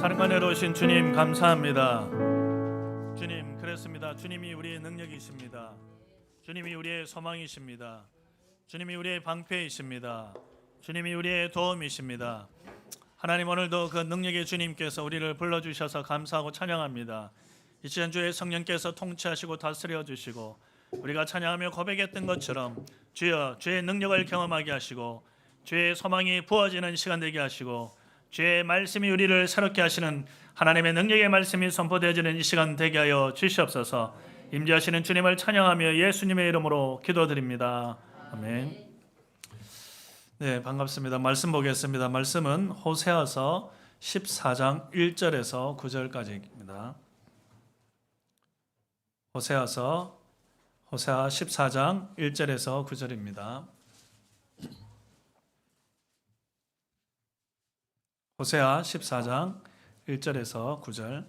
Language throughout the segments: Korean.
사랑과 내려오신 주님 감사합니다. 주님 그렇습니다. 주님이 우리의 능력이십니다. 주님이 우리의 소망이십니다. 주님이 우리의 방패이십니다. 주님이 우리의 도움이십니다. 하나님, 오늘도 그 능력의 주님께서 우리를 불러주셔서 감사하고 찬양합니다. 이 시간 주의 성령께서 통치하시고 다스려 주시고 우리가 찬양하며 고백했던 것처럼 주여 주의 능력을 경험하게 하시고 주의 소망이 부어지는 시간 되게 하시고 주의 말씀이 우리를 새롭게 하시는 하나님의 능력의 말씀이 선포되어지는 이 시간 되게 하여 주시옵소서. 임재하시는 주님을 찬양하며 예수님의 이름으로 기도드립니다. 아멘. 네, 반갑습니다. 말씀 보겠습니다. 말씀은 호세아서 14장 1절에서 9절까지입니다. 호세아 14장 1절에서 9절입니다. 호세아 14장 1절에서 9절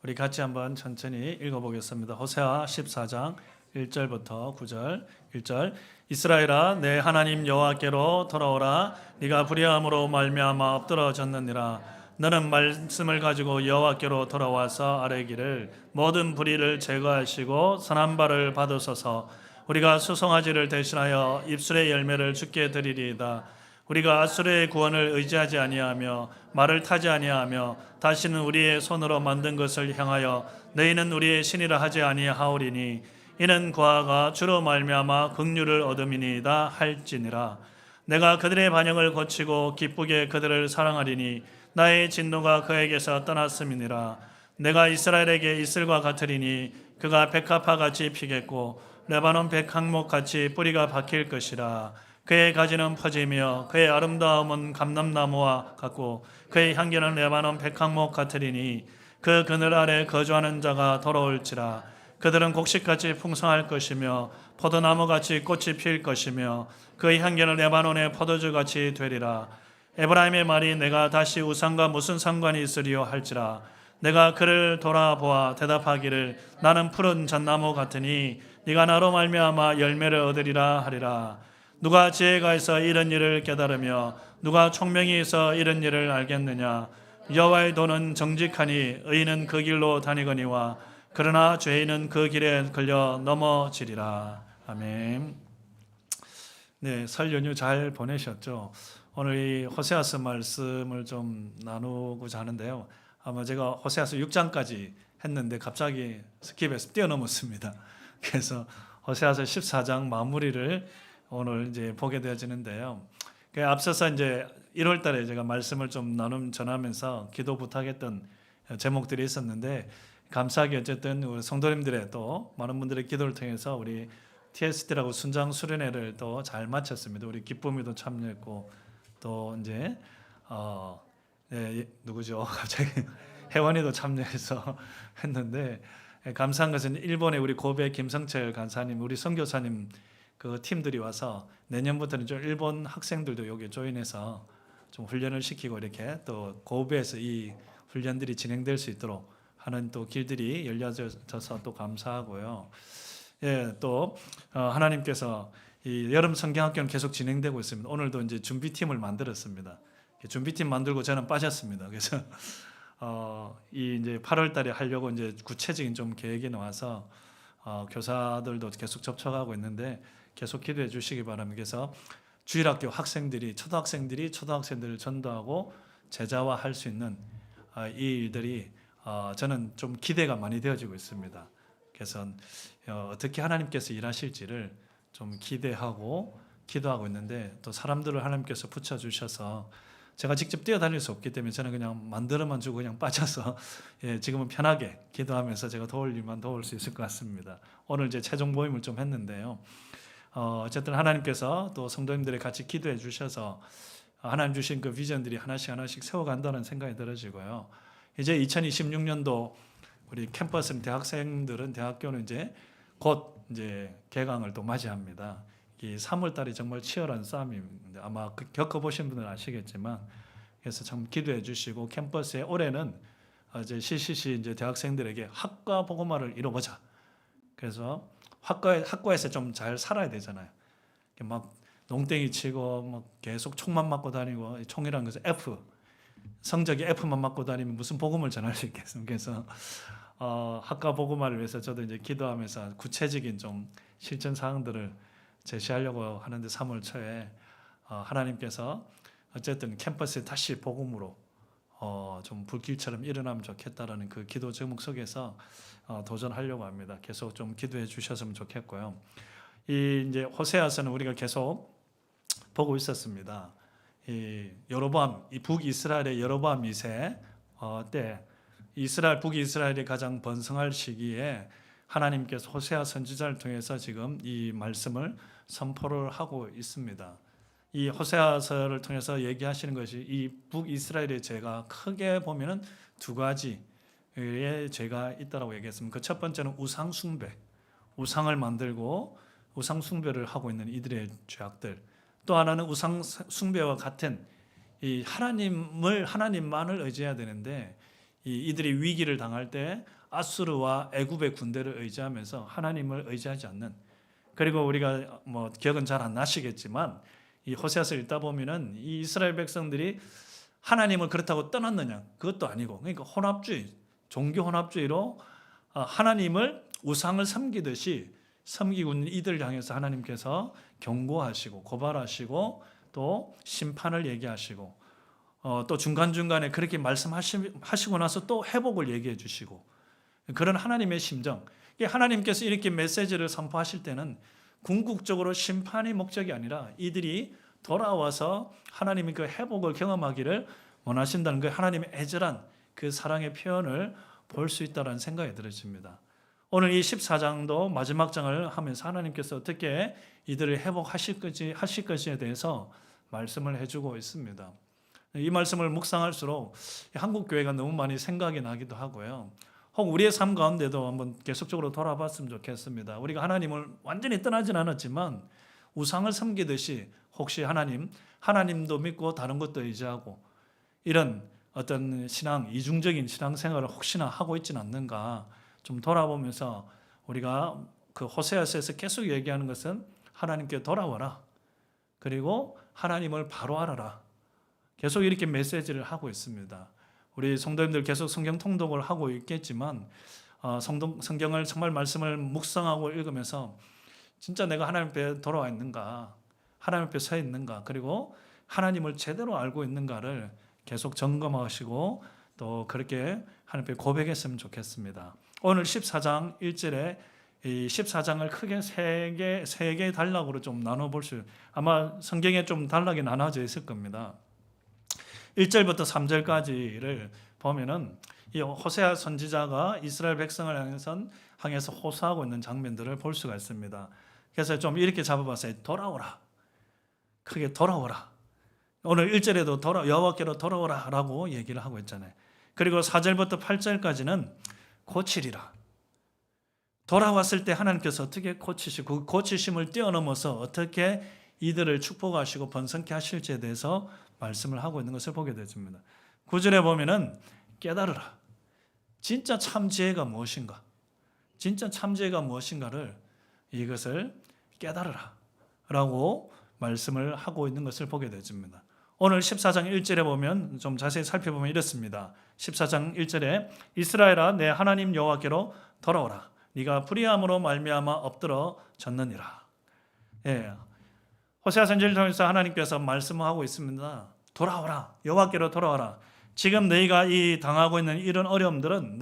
우리 같이 한번 천천히 읽어보겠습니다. 호세아 14장 1절부터 9절 1절 이스라엘아 내 하나님 여호와께로 돌아오라. 네가 불의함으로 말미암아 엎드러졌느니라. 너는 말씀을 가지고 여호와께로 돌아와서 아뢰기를 모든 불의를 제거하시고 선한 바를 받으소서. 우리가 수송아지를 대신하여 입술의 열매를 주께 드리리이다. 우리가 아수르의 구원을 의지하지 아니하며 말을 타지 아니하며 다시는 우리의 손으로 만든 것을 향하여 너희는 우리의 신이라 하지 아니하오리니 이는 그와가 주로 말미암아 긍휼을 얻음이니이다 할지니라. 내가 그들의 반역을 고치고 기쁘게 그들을 사랑하리니 나의 진노가 그에게서 떠났음이니라. 내가 이스라엘에게 이슬과 같으리니 그가 백합화같이 피겠고 레바논 백항목같이 뿌리가 박힐 것이라. 그의 가지는 퍼지며 그의 아름다움은 감람나무와 같고 그의 향기는 레바논 백항목 같으리니 그 그늘 아래 거주하는 자가 돌아올지라. 그들은 곡식같이 풍성할 것이며 포도나무같이 꽃이 필 것이며 그의 향기는 레바논의 포도주같이 되리라. 에브라임의 말이 내가 다시 우상과 무슨 상관이 있으리요 할지라. 내가 그를 돌아보아 대답하기를 나는 푸른 잣나무 같으니 네가 나로 말미암아 열매를 얻으리라 하리라. 누가 지혜가 있어 이런 일을 깨달으며 누가 총명이 있어 이런 일을 알겠느냐. 여호와의 도는 정직하니 의인은 그 길로 다니거니와 그러나 죄인은 그 길에 걸려 넘어지리라. 아멘. 네, 설 연휴 잘 보내셨죠? 오늘 이 호세아서 말씀을 좀 나누고자 하는데요. 아마 제가 호세아서 6장까지 했는데 갑자기 스킵해서 뛰어넘었습니다. 그래서 호세아서 14장 마무리를 오늘 이제 보게 되어지는데요. 앞서서 이제 1월 달에 제가 말씀을 좀 전하면서 기도 부탁했던 제목들이 있었는데 감사하게 어쨌든 우리 성도님들의 또 많은 분들의 기도를 통해서 우리 TST라고 순장 수련회를 또 잘 마쳤습니다. 우리 기쁨이도 참여했고 또 이제 누구죠? 갑자기 혜원이도 참여해서 했는데 감사한 것은 일본의 우리 고베 김성철 간사님, 우리 선교사님 그 팀들이 와서 내년부터는 좀 일본 학생들도 여기 조인해서 좀 훈련을 시키고 이렇게 또 고베에서 이 훈련들이 진행될 수 있도록 하는 또 길들이 열려져서 또 감사하고요. 예, 또 하나님께서 이 여름 성경학교는 계속 진행되고 있습니다. 오늘도 이제 준비팀을 만들었습니다. 준비팀 만들고 저는 빠졌습니다. 그래서 이 이제 8월달에 하려고 이제 구체적인 좀 계획이 나와서 교사들도 계속 접촉하고 있는데 계속 기도해 주시기 바랍니다. 그래서 주일학교 학생들이 초등학생들을 전도하고 제자화할 수 있는 이 일들이 저는 좀 기대가 많이 되어지고 있습니다. 그래서 어떻게 하나님께서 일하실지를 좀 기대하고 기도하고 있는데 또 사람들을 하나님께서 붙여주셔서 제가 직접 뛰어다닐 수 없기 때문에 저는 그냥 만들어만 주고 그냥 빠져서 지금은 편하게 기도하면서 제가 도울 일만 도울 수 있을 것 같습니다. 오늘 이제 최종 모임을 좀 했는데요. 어쨌든 하나님께서 또 성도님들이 같이 기도해 주셔서 하나님 주신 그 비전들이 하나씩 세워간다는 생각이 들어지고요. 이제 2026년도 우리 캠퍼스는 대학교는 이제 곧 이제 개강을 또 맞이합니다. 이 3월달이 정말 치열한 싸움입니다. 아마 겪어보신 분들은 아시겠지만 그래서 참 기도해 주시고 캠퍼스에 올해는 이제 CCC 이제 대학생들에게 학과 복음화를 이뤄보자. 그래서 학과에서 좀 잘 살아야 되잖아요. 막 농땡이 치고 막 계속 총만 맞고 다니고 총이라는 것은 F 성적이 F만 맞고 다니면 무슨 복음을 전할 수 있겠습니까? 그래서 학과 복음화를 위해서 저도 이제 기도하면서 구체적인 좀 실천 사항들을 제시하려고 하는데 3월 초에 하나님께서 어쨌든 캠퍼스에 다시 복음으로 좀 불길처럼 일어나면 좋겠다라는 그 기도 제목 속에서 도전하려고 합니다. 계속 좀 기도해 주셨으면 좋겠고요. 이 이제 호세아서는 우리가 계속 보고 있었습니다. 이 여로보암, 이 북이스라엘의 여로보암 2세 때 북이스라엘이 가장 번성할 시기에 하나님께서 호세아 선지자를 통해서 지금 이 말씀을 선포를 하고 있습니다. 이 호세아서를 통해서 얘기하시는 것이 이 북이스라엘의 죄가 크게 보면은 두 가지의 죄가 있다라고 얘기했습니다. 그 첫 번째는 우상 숭배, 우상을 만들고 우상 숭배를 하고 있는 이들의 죄악들. 또 하나는 우상 숭배와 같은 이 하나님만을 의지해야 되는데 이들이 위기를 당할 때 아수르와 애굽의 군대를 의지하면서 하나님을 의지하지 않는. 그리고 우리가 뭐 기억은 잘 안 나시겠지만 이 호세아서 읽다 보면은 이 이스라엘 백성들이 하나님을 그렇다고 떠났느냐? 그것도 아니고, 그러니까 혼합주의, 종교 혼합주의로 하나님을 우상을 섬기듯이 섬기고 있는 이들을 향해서 하나님께서 경고하시고 고발하시고 또 심판을 얘기하시고 또 중간중간에 그렇게 말씀하시고 나서 또 회복을 얘기해 주시고 그런 하나님의 심정. 하나님께서 이렇게 메시지를 선포하실 때는 궁극적으로 심판이 목적이 아니라 이들이 돌아와서 하나님의 그 회복을 경험하기를 원하신다는 그 하나님의 애절한 그 사랑의 표현을 볼 수 있다는 생각이 들어집니다. 오늘 이 14장도 마지막 장을 하면서 하나님께서 어떻게 이들을 회복하실 것에 대해서 말씀을 해주고 있습니다. 이 말씀을 묵상할수록 한국 교회가 너무 많이 생각이 나기도 하고요. 혹 우리의 삶 가운데도 한번 계속적으로 돌아봤으면 좋겠습니다. 우리가 하나님을 완전히 떠나진 않았지만 우상을 섬기듯이 혹시 하나님도 믿고 다른 것도 의지하고 이런 어떤 이중적인 신앙생활을 혹시나 하고 있지는 않는가 좀 돌아보면서 우리가 그 호세아서에서 계속 얘기하는 것은 하나님께 돌아와라. 그리고 하나님을 바로 알아라. 계속 이렇게 메시지를 하고 있습니다. 우리 성도님들 계속 성경 통독을 하고 있겠지만 성경을 정말 말씀을 묵상하고 읽으면서 진짜 내가 하나님 앞에 돌아와 있는가, 하나님 앞에 서 있는가, 그리고 하나님을 제대로 알고 있는가를 계속 점검하시고 또 그렇게 하나님 앞에 고백했으면 좋겠습니다. 오늘 14장 1절에 이 14장을 크게 세 개의 단락으로 좀 나눠볼 아마 성경에 좀 단락이 나눠져 있을 겁니다. 1절부터 3절까지를 보면은 이 호세아 선지자가 이스라엘 백성을 향해서 호소하고 있는 장면들을 볼 수가 있습니다. 그래서 좀 이렇게 잡아봤어요. 돌아오라. 크게 돌아오라. 오늘 1절에도 여호와께로 돌아오라 라고 얘기를 하고 있잖아요. 그리고 4절부터 8절까지는 고치리라. 돌아왔을 때 하나님께서 어떻게 고치시고 그 고치심을 뛰어넘어서 어떻게 이들을 축복하시고 번성케 하실지에 대해서 말씀을 하고 있는 것을 보게 되집니다. 9절에 보면은 깨달으라. 진짜 참지혜가 무엇인가? 진짜 참지혜가 무엇인가를 이것을 깨달으라 라고 말씀을 하고 있는 것을 보게 되집니다. 오늘 14장 1절에 보면 좀 자세히 살펴보면 이렇습니다. 14장 1절에 이스라엘아 내 하나님 여호와께로 돌아오라. 네가 불의함으로 말미암아 엎드러졌느니라. 예. 호세아 선지자를 통해서 하나님께서 말씀하고 있습니다. 돌아오라. 여호와께로 돌아와라. 지금 너희가 이 당하고 있는 이런 어려움들은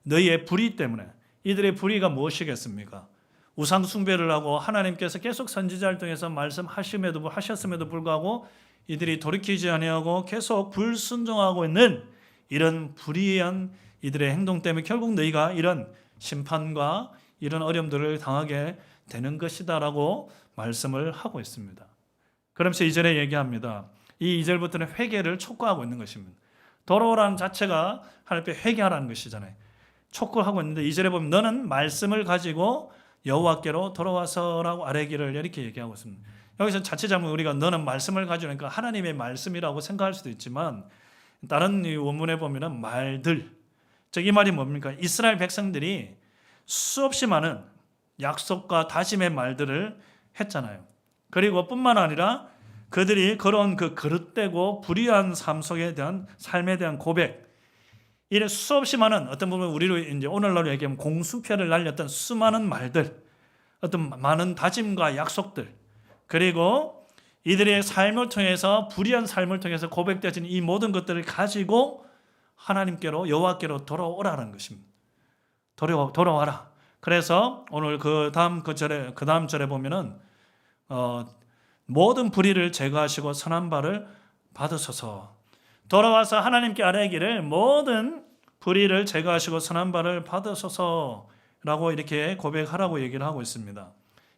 너희의 불의 때문에. 이들의 불의가 무엇이겠습니까? 우상 숭배를 하고 하나님께서 계속 선지자를 통해서 하셨음에도 불구하고 이들이 돌이키지 아니하고 계속 불순종하고 있는 이런 불의한 이들의 행동 때문에 결국 너희가 이런 심판과 이런 어려움들을 당하게 되는 것이다라고 말씀을 하고 있습니다. 그러면서 2절에 얘기합니다. 이 2절부터는 회개를 촉구하고 있는 것입니다. 돌아오라는 자체가 하나님 앞에 회개하라는 것이잖아요. 촉구하고 있는데 2절에 보면 너는 말씀을 가지고 여호와께로 돌아와서라고 아뢰기를 이렇게 얘기하고 있습니다. 여기서 자칫하면 우리가 너는 말씀을 가지고 그러니까 하나님의 말씀이라고 생각할 수도 있지만 다른 원문에 보면은 말들. 즉 이 말이 뭡니까? 이스라엘 백성들이 수없이 많은 약속과 다짐의 말들을 했잖아요. 그리고 뿐만 아니라 그들이 걸어온 그 그릇되고 불의한 삶에 대한 고백, 이래 수없이 많은, 어떤 부분 우리로 이제 오늘날로 얘기하면 공수표를 날렸던 수많은 말들, 어떤 많은 다짐과 약속들, 그리고 이들의 삶을 통해서, 불의한 삶을 통해서 고백되어진 이 모든 것들을 가지고 하나님께로, 여호와께로 돌아오라는 것입니다. 돌아와라. 그래서 오늘 그 다음 절에 보면은 모든 불의를 제거하시고 선한 바를 받으소서. 돌아와서 하나님께 아뢰기를 모든 불의를 제거하시고 선한 바를 받으소서라고 이렇게 고백하라고 얘기를 하고 있습니다.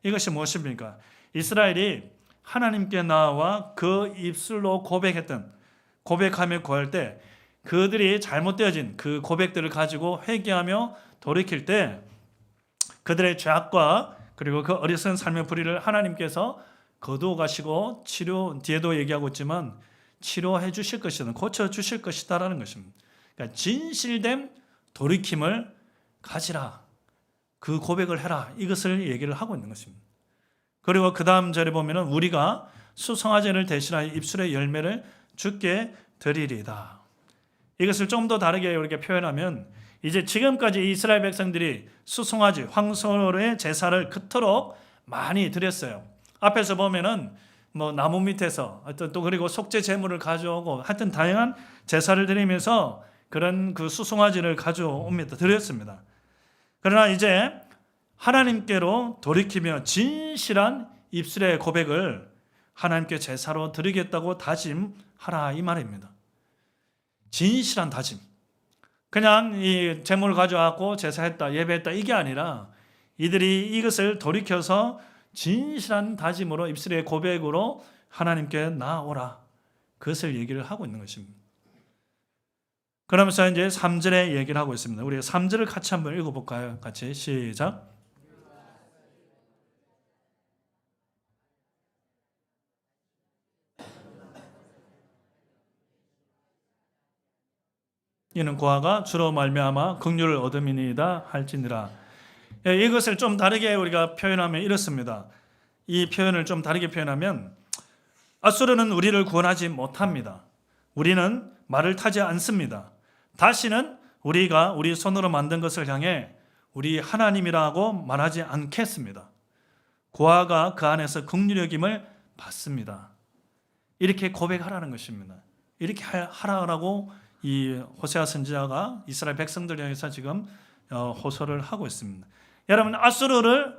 이것이 무엇입니까? 이스라엘이 하나님께 나와 그 입술로 고백하며 구할 때, 그들이 잘못되어진 그 고백들을 가지고 회개하며 돌이킬 때 그들의 죄악과 그리고 그 어리석은 삶의 불의를 하나님께서 거두어 가시고 뒤에도 얘기하고 있지만 치료해 주실 것이다, 고쳐 주실 것이다라는 것입니다. 그러니까 진실된 돌이킴을 가지라, 그 고백을 해라, 이것을 얘기를 하고 있는 것입니다. 그리고 그 다음 절에 보면은 우리가 수송아지를 대신하여 입술의 열매를 주께 드리리다. 이것을 좀 더 다르게 이렇게 표현하면, 이제 지금까지 이스라엘 백성들이 수송아지, 황소의 제사를 그토록 많이 드렸어요. 앞에서 보면은 뭐 나무 밑에서 또 그리고 속죄 제물을 가져오고 하여튼 다양한 제사를 드리면서 그런 그 수송아지를 가져옵니다. 드렸습니다. 그러나 이제 하나님께로 돌이키며 진실한 입술의 고백을 하나님께 제사로 드리겠다고 다짐하라, 이 말입니다. 진실한 다짐. 그냥 이 제물을 가져왔고 제사했다, 예배했다, 이게 아니라 이들이 이것을 돌이켜서 진실한 다짐으로, 입술의 고백으로 하나님께 나아오라, 그것을 얘기를 하고 있는 것입니다. 그러면서 이제 3절에 얘기를 하고 있습니다. 우리 3절을 같이 한번 읽어볼까요? 같이 시작. 이는 고아가 주로 말미암아 긍휼을 얻음이니이다 할지니라. 이것을 좀 다르게 우리가 표현하면 이렇습니다. 이 표현을 좀 다르게 표현하면, 앗수르는 우리를 구원하지 못합니다. 우리는 말을 타지 않습니다. 다시는 우리가 우리 손으로 만든 것을 향해 우리 하나님이라고 말하지 않겠습니다. 고아가 그 안에서 긍휼의 여김을 받습니다. 이렇게 고백하라는 것입니다. 이렇게 하라고 이 호세아 선지자가 이스라엘 백성들 향해서 지금 호소를 하고 있습니다. 여러분, 앗수르의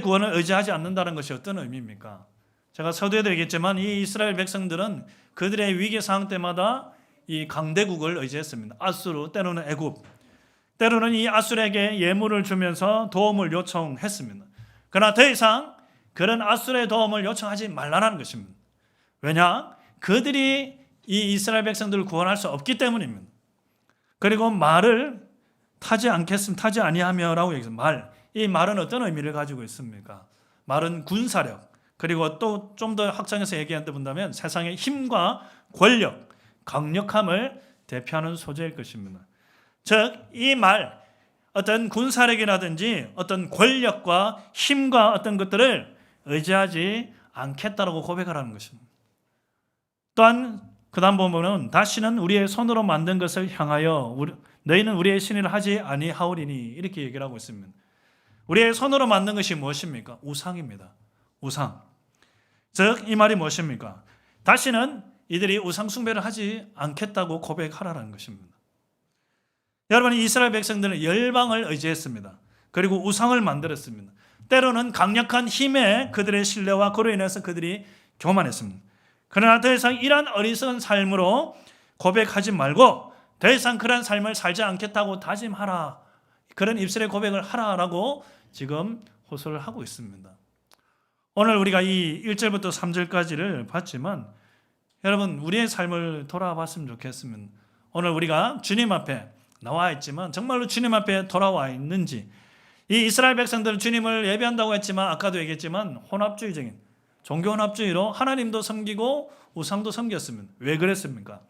구원을 의지하지 않는다는 것이 어떤 의미입니까? 제가 서두에도 얘기했지만 이 이스라엘 백성들은 그들의 위기 상황 때마다 이 강대국을 의지했습니다. 앗수르, 때로는 애굽, 때로는 이 앗수르에게 예물을 주면서 도움을 요청했습니다. 그러나 더 이상 그런 앗수르의 도움을 요청하지 말라는 것입니다. 왜냐? 그들이 이 이스라엘 백성들을 구원할 수 없기 때문입니다. 그리고 말을 타지 아니하며라고 얘기했습니다. 이 말은 어떤 의미를 가지고 있습니까? 말은 군사력, 그리고 또 좀 더 확장해서 얘기한다 본다면 세상의 힘과 권력, 강력함을 대표하는 소재일 것입니다. 즉, 이 말, 어떤 군사력이라든지 어떤 권력과 힘과 어떤 것들을 의지하지 않겠다라고 고백하라는 것입니다. 또한 그 다음 보면은 다시는 우리의 손으로 만든 것을 향하여 너희는 우리의 신을 하지 아니하오리니, 이렇게 얘기를 하고 있습니다. 우리의 손으로 만든 것이 무엇입니까? 우상입니다. 우상. 즉, 이 말이 무엇입니까? 다시는 이들이 우상 숭배를 하지 않겠다고 고백하라는 것입니다. 여러분, 이스라엘 백성들은 열방을 의지했습니다. 그리고 우상을 만들었습니다. 때로는 강력한 힘에 그들의 신뢰와 그로 인해서 그들이 교만했습니다. 그러나 더 이상 이러한 어리석은 삶으로 고백하지 말고 더 이상 그런 삶을 살지 않겠다고 다짐하라, 그런 입술의 고백을 하라라고 지금 호소를 하고 있습니다. 오늘 우리가 이 1절부터 3절까지를 봤지만 여러분, 우리의 삶을 돌아봤으면 좋겠습니다. 오늘 우리가 주님 앞에 나와 있지만 정말로 주님 앞에 돌아와 있는지, 이 이스라엘 백성들은 주님을 예배한다고 했지만 아까도 얘기했지만 혼합주의적인 종교 혼합주의로 하나님도 섬기고 우상도 섬겼습니다. 왜 그랬습니까?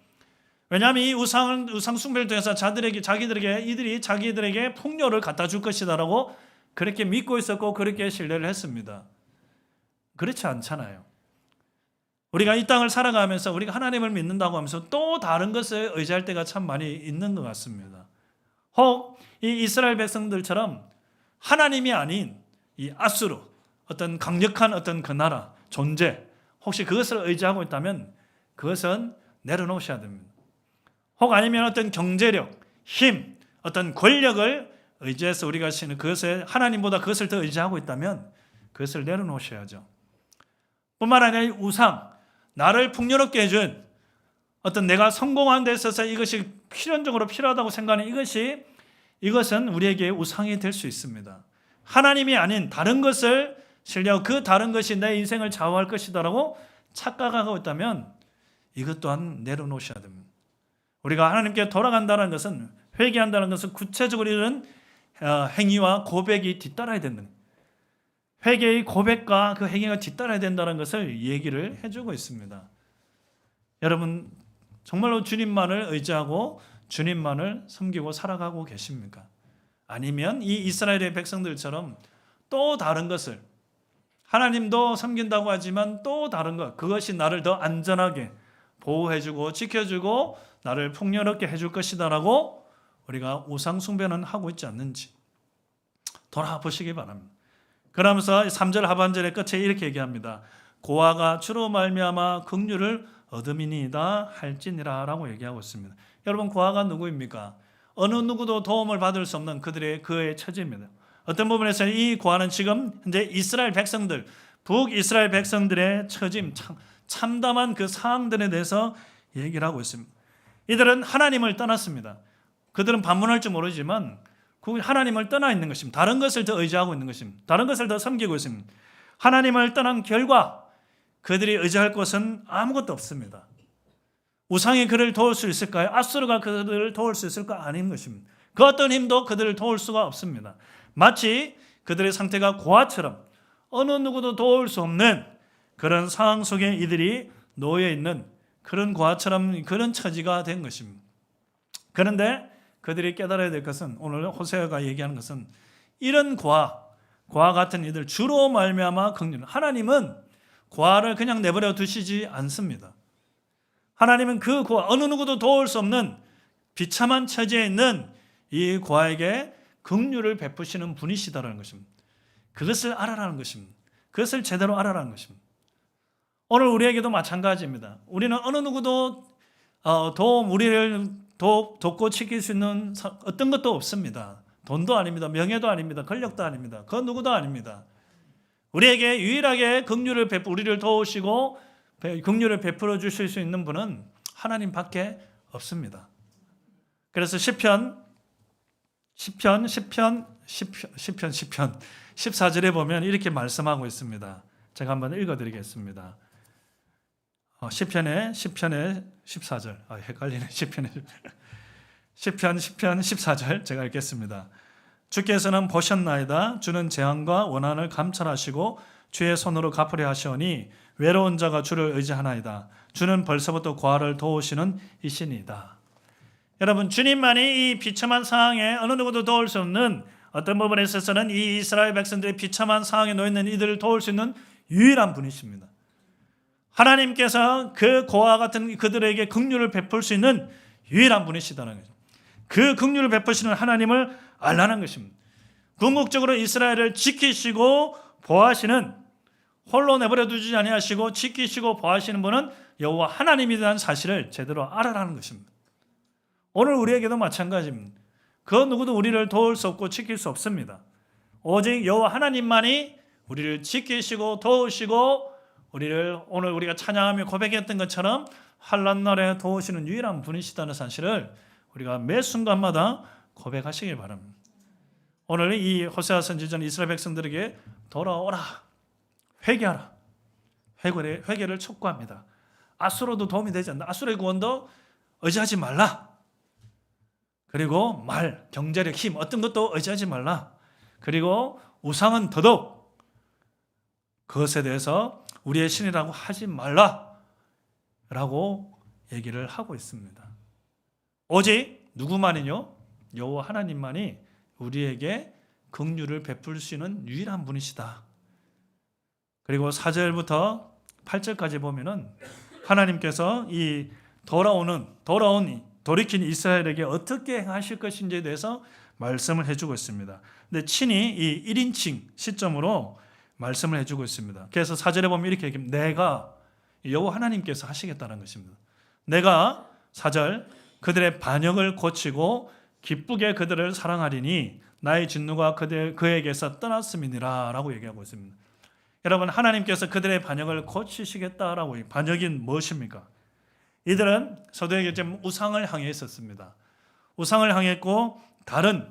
왜냐하면 이 우상 숭배를 통해서 이들이 자기들에게 풍요를 갖다 줄 것이다라고 그렇게 믿고 있었고 그렇게 신뢰를 했습니다. 그렇지 않잖아요. 우리가 이 땅을 살아가면서 우리가 하나님을 믿는다고 하면서 또 다른 것에 의지할 때가 참 많이 있는 것 같습니다. 혹 이 이스라엘 백성들처럼 하나님이 아닌 이 아수르, 어떤 강력한 어떤 그 나라, 존재, 혹시 그것을 의지하고 있다면 그것은 내려놓으셔야 됩니다. 혹 아니면 어떤 경제력, 힘, 어떤 권력을 의지해서 우리가 쓰는 그것에 하나님보다 그것을 더 의지하고 있다면 그것을 내려놓으셔야죠. 뿐만 아니라 우상, 나를 풍요롭게 해준 어떤 내가 성공한 데 있어서 이것이 필연적으로 필요하다고 생각하는 이것은 우리에게 우상이 될 수 있습니다. 하나님이 아닌 다른 것을 신뢰하고 그 다른 것이 내 인생을 좌우할 것이다라고 착각하고 있다면 이것 또한 내려놓으셔야 됩니다. 우리가 하나님께 돌아간다는 것은, 회개한다는 것은 구체적으로 이런 행위와 고백이 뒤따라야 된다. 회개의 고백과 그 행위가 뒤따라야 된다는 것을 얘기를 해주고 있습니다. 여러분 정말로 주님만을 의지하고 주님만을 섬기고 살아가고 계십니까? 아니면 이 이스라엘의 백성들처럼 또 다른 것을, 하나님도 섬긴다고 하지만 또 다른 것, 그것이 나를 더 안전하게 보호해주고 지켜주고 나를 풍요롭게 해줄 것이다라고 우리가 우상 숭배는 하고 있지 않는지 돌아보시기 바랍니다. 그러면서 3절 하반절의 끝에 이렇게 얘기합니다. 고아가 주로 말미암아 긍휼을 얻음이니이다 할지니라 라고 얘기하고 있습니다. 여러분 고아가 누구입니까? 어느 누구도 도움을 받을 수 없는 그의 처지입니다. 어떤 부분에서 이 고아는 지금 현재 이스라엘 백성들, 북이스라엘 백성들의 처짐, 참담한 그 상황들에 대해서 얘기를 하고 있습니다. 이들은 하나님을 떠났습니다. 그들은 반문할 줄 모르지만 그 하나님을 떠나 있는 것입니다. 다른 것을 더 의지하고 있는 것입니다. 다른 것을 더 섬기고 있습니다. 하나님을 떠난 결과 그들이 의지할 것은 아무것도 없습니다. 우상이 그를 도울 수 있을까요? 아수르가 그들을 도울 수 있을까? 아닌 것입니다. 그 어떤 힘도 그들을 도울 수가 없습니다. 마치 그들의 상태가 고아처럼 어느 누구도 도울 수 없는 그런 상황 속에 이들이 놓여 있는 그런 고아처럼 그런 처지가 된 것입니다. 그런데 그들이 깨달아야 될 것은, 오늘 호세아가 얘기하는 것은 이런 고아 같은 이들, 주로 말미암아 긍휼, 하나님은 고아를 그냥 내버려 두시지 않습니다. 하나님은 그 고아, 어느 누구도 도울 수 없는 비참한 처지에 있는 이 고아에게 긍휼을 베푸시는 분이시다라는 것입니다. 그것을 알아라는 것입니다. 그것을 제대로 알아라는 것입니다. 오늘 우리에게도 마찬가지입니다. 우리는 어느 누구도 우리를 돕고 지킬 수 있는 어떤 것도 없습니다. 돈도 아닙니다. 명예도 아닙니다. 권력도 아닙니다. 그 누구도 아닙니다. 우리에게 유일하게 긍휼을 우리를 도우시고 긍휼을 베풀어 주실 수 있는 분은 하나님밖에 없습니다. 그래서 시편 14절에 보면 이렇게 말씀하고 있습니다. 제가 한번 읽어드리겠습니다. 시편의 14절, 헷갈리네. 시편 14절 제가 읽겠습니다. 주께서는 보셨나이다. 주는 재앙과 원한을 감찰하시고 주의 손으로 갚으려 하시오니 외로운 자가 주를 의지하나이다. 주는 벌써부터 고아를 도우시는 이신이다. 여러분, 주님만이 이 비참한 상황에 어느 누구도 도울 수 없는, 어떤 부분에 있어서는 이 이스라엘 백성들의 비참한 상황에 놓여 있는 이들을 도울 수 있는 유일한 분이십니다. 하나님께서 그 고아 같은 그들에게 긍휼을 베풀 수 있는 유일한 분이시다는 거죠. 그 긍휼을 베푸시는 하나님을 알라는 것입니다. 궁극적으로 이스라엘을 지키시고 보호하시는, 홀로 내버려 두지 아니하시고 지키시고 보호하시는 분은 여호와 하나님이라는 사실을 제대로 알아라는 것입니다. 오늘 우리에게도 마찬가지입니다. 그 누구도 우리를 도울 수 없고 지킬 수 없습니다. 오직 여호와 하나님만이 우리를 지키시고 도우시고 우리를, 오늘 우리가 찬양하며 고백했던 것처럼 환난 날에 도우시는 유일한 분이시다는 사실을 우리가 매 순간마다 고백하시길 바랍니다. 오늘 이 호세아 선지자는 이스라엘 백성들에게 돌아오라, 회개하라, 회개를 촉구합니다. 아수르도 도움이 되지 않는다. 아수르의 구원도 의지하지 말라. 그리고 경제력, 힘, 어떤 것도 의지하지 말라. 그리고 우상은 더더욱 그것에 대해서 우리의 신이라고 하지 말라 라고 얘기를 하고 있습니다. 오직 누구만이요? 여호와 하나님만이 우리에게 긍휼을 베풀 수 있는 유일한 분이시다. 그리고 4절부터 8절까지 보면은 하나님께서 이 돌이킨 이스라엘에게 어떻게 하실 것인지에 대해서 말씀을 해주고 있습니다. 근데 친히 이 1인칭 시점으로 말씀을 해주고 있습니다. 그래서 4절에 보면 이렇게 얘기합니다. 내가 여호와 하나님께서 하시겠다는 것입니다. 내가 4절 그들의 반역을 고치고 기쁘게 그들을 사랑하리니 나의 진노가 그에게서 떠났음이니라 라고 얘기하고 있습니다. 여러분, 하나님께서 그들의 반역을 고치시겠다라고. 반역이 무엇입니까? 이들은 서도에게 좀 우상을 향해 있었습니다. 우상을 향했고 다른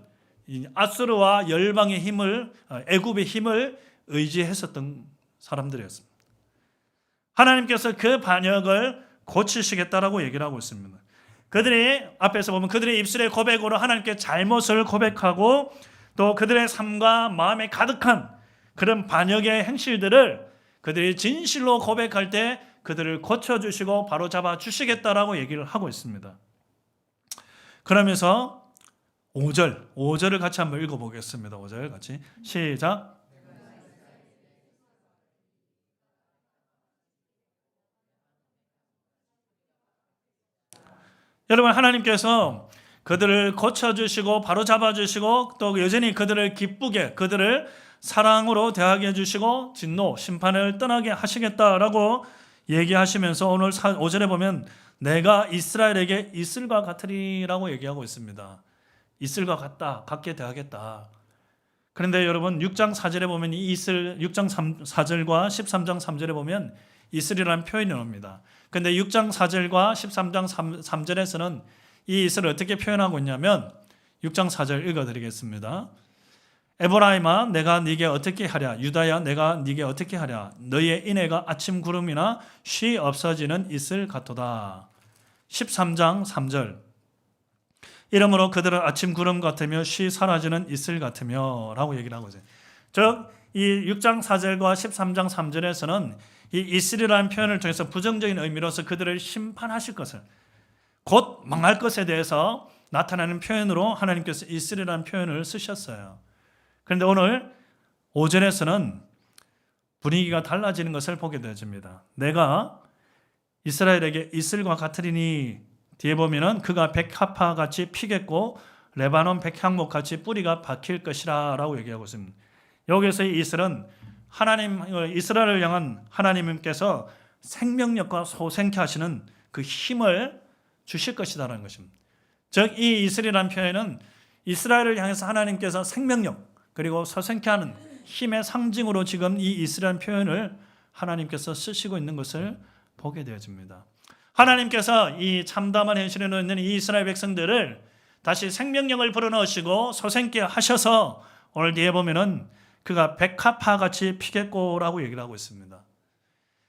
아수르와 열방의 힘을, 애굽의 힘을 의지했었던 사람들이었습니다. 하나님께서 그 반역을 고치시겠다라고 얘기를 하고 있습니다. 그들이 앞에서 보면 그들의 입술의 고백으로 하나님께 잘못을 고백하고 또 그들의 삶과 마음에 가득한 그런 반역의 행실들을 그들이 진실로 고백할 때 그들을 고쳐주시고 바로잡아 주시겠다라고 얘기를 하고 있습니다. 그러면서 5절을 같이 한번 읽어보겠습니다. 5절 같이 시작. 여러분, 하나님께서 그들을 고쳐주시고 바로잡아주시고 또 여전히 그들을 기쁘게 그들을 사랑으로 대하게 해주시고 진노, 심판을 떠나게 하시겠다라고 얘기하시면서 오늘 5절에 보면 내가 이스라엘에게 이슬과 같으리라고 얘기하고 있습니다. 이슬과 같게 대하겠다. 그런데 여러분 6장 4절에 보면 이 이슬 6장 4절과 13장 3절에 보면 이슬이라는 표현이 나옵니다. 그런데 6장 4절과 13장 3절에서는 이 이슬을 어떻게 표현하고 있냐면 6장 4절 읽어드리겠습니다. 에브라임아 내가 네게 어떻게 하랴, 유다야 내가 네게 어떻게 하랴, 너희의 인애가 아침 구름이나 쉬 없어지는 이슬 같도다. 13장 3절 이러므로 그들은 아침 구름 같으며 쉬 사라지는 이슬 같으며 라고 얘기를 하고 있어요. 즉 이 6장 4절과 13장 3절에서는 이 이슬이라는 표현을 통해서 부정적인 의미로서 그들을 심판하실 것을, 곧 망할 것에 대해서 나타나는 표현으로 하나님께서 이슬이라는 표현을 쓰셨어요. 그런데 오늘 5절에서는 분위기가 달라지는 것을 보게 되어집니다. 내가 이스라엘에게 이슬과 같으리니 뒤에 보면은 그가 백합화 같이 피겠고 레바논 백향목 같이 뿌리가 박힐 것이라 라고 얘기하고 있습니다. 여기서 이 이슬은 이스라엘을 향한 하나님께서 생명력과 소생케 하시는 그 힘을 주실 것이다라는 것입니다. 즉 이 이슬이라는 표현은 이스라엘을 향해서 하나님께서 생명력 그리고 소생케 하는 힘의 상징으로 지금 이 이슬이라는 표현을 하나님께서 쓰시고 있는 것을 보게 되어집니다. 하나님께서 이 참담한 현실에 놓여 있는 이 이스라엘 백성들을 다시 생명력을 불어넣으시고 소생케 하셔서 오늘 뒤에 보면은 그가 백합화 같이 피겠고라고 얘기를 하고 있습니다.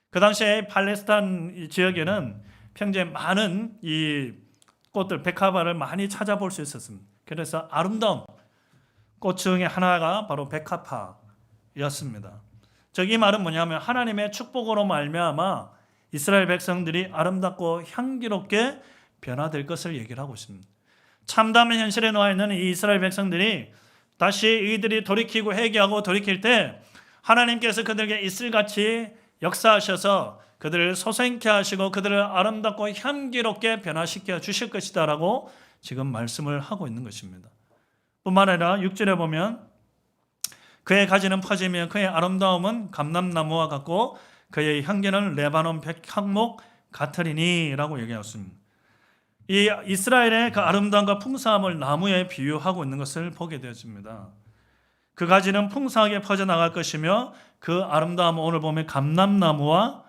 그 당시에 팔레스타인 지역에는 평소에 많은 이 꽃들 백합화를 많이 찾아볼 수 있었습니다. 그래서 아름다운 꽃 중에 하나가 바로 백합화였습니다. 즉 이 말은 뭐냐면 하나님의 축복으로 말미암아 이스라엘 백성들이 아름답고 향기롭게 변화될 것을 얘기를 하고 있습니다. 참담한 현실에 놓여 있는 이 이스라엘 백성들이 다시 이들이 돌이키고 회개하고 돌이킬 때 하나님께서 그들에게 이슬같이 역사하셔서 그들을 소생케 하시고 그들을 아름답고 향기롭게 변화시켜 주실 것이다 라고 지금 말씀을 하고 있는 것입니다. 뿐만 아니라 6절에 보면 그의 가지는 퍼지며 그의 아름다움은 감람나무와 같고 그의 향기는 레바논 백향목 같으리니 라고 얘기하였습니다. 이 이스라엘의 그 아름다움과 풍성함을 나무에 비유하고 있는 것을 보게 되어집니다. 그 가지는 풍성하게 퍼져나갈 것이며 그 아름다움은 오늘 보면 감람나무와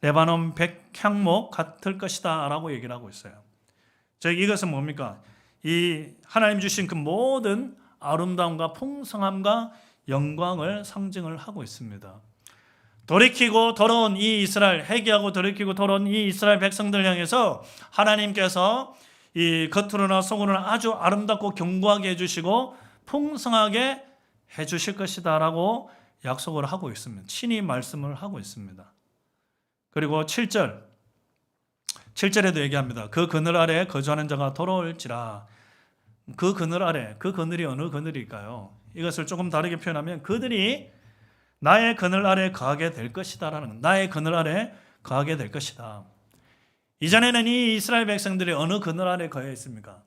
레바논 백향목 같을 것이다 라고 얘기를 하고 있어요. 즉 이것은 뭡니까? 이 하나님 주신 그 모든 아름다움과 풍성함과 영광을 상징을 하고 있습니다. 돌이키고 돌아온 이 이스라엘, 회개하고 돌이키고 돌아온 이 이스라엘 백성들 향해서 하나님께서 이 겉으로나 속으로나 아주 아름답고 견고하게 해주시고 풍성하게 해주실 것이다 라고 약속을 하고 있습니다. 친히 말씀을 하고 있습니다. 그리고 7절에도 얘기합니다. 그 그늘 아래 거주하는 자가 돌아올지라. 그 그늘 아래, 그 그늘이 어느 그늘일까요? 이것을 조금 다르게 표현하면 그들이 나의 그늘 아래 거하게 될 것이다라는, 나의 그늘 아래 거하게 될 것이다. 이전에는 이 이스라엘 백성들이 어느 그늘 아래 거해 있습니까?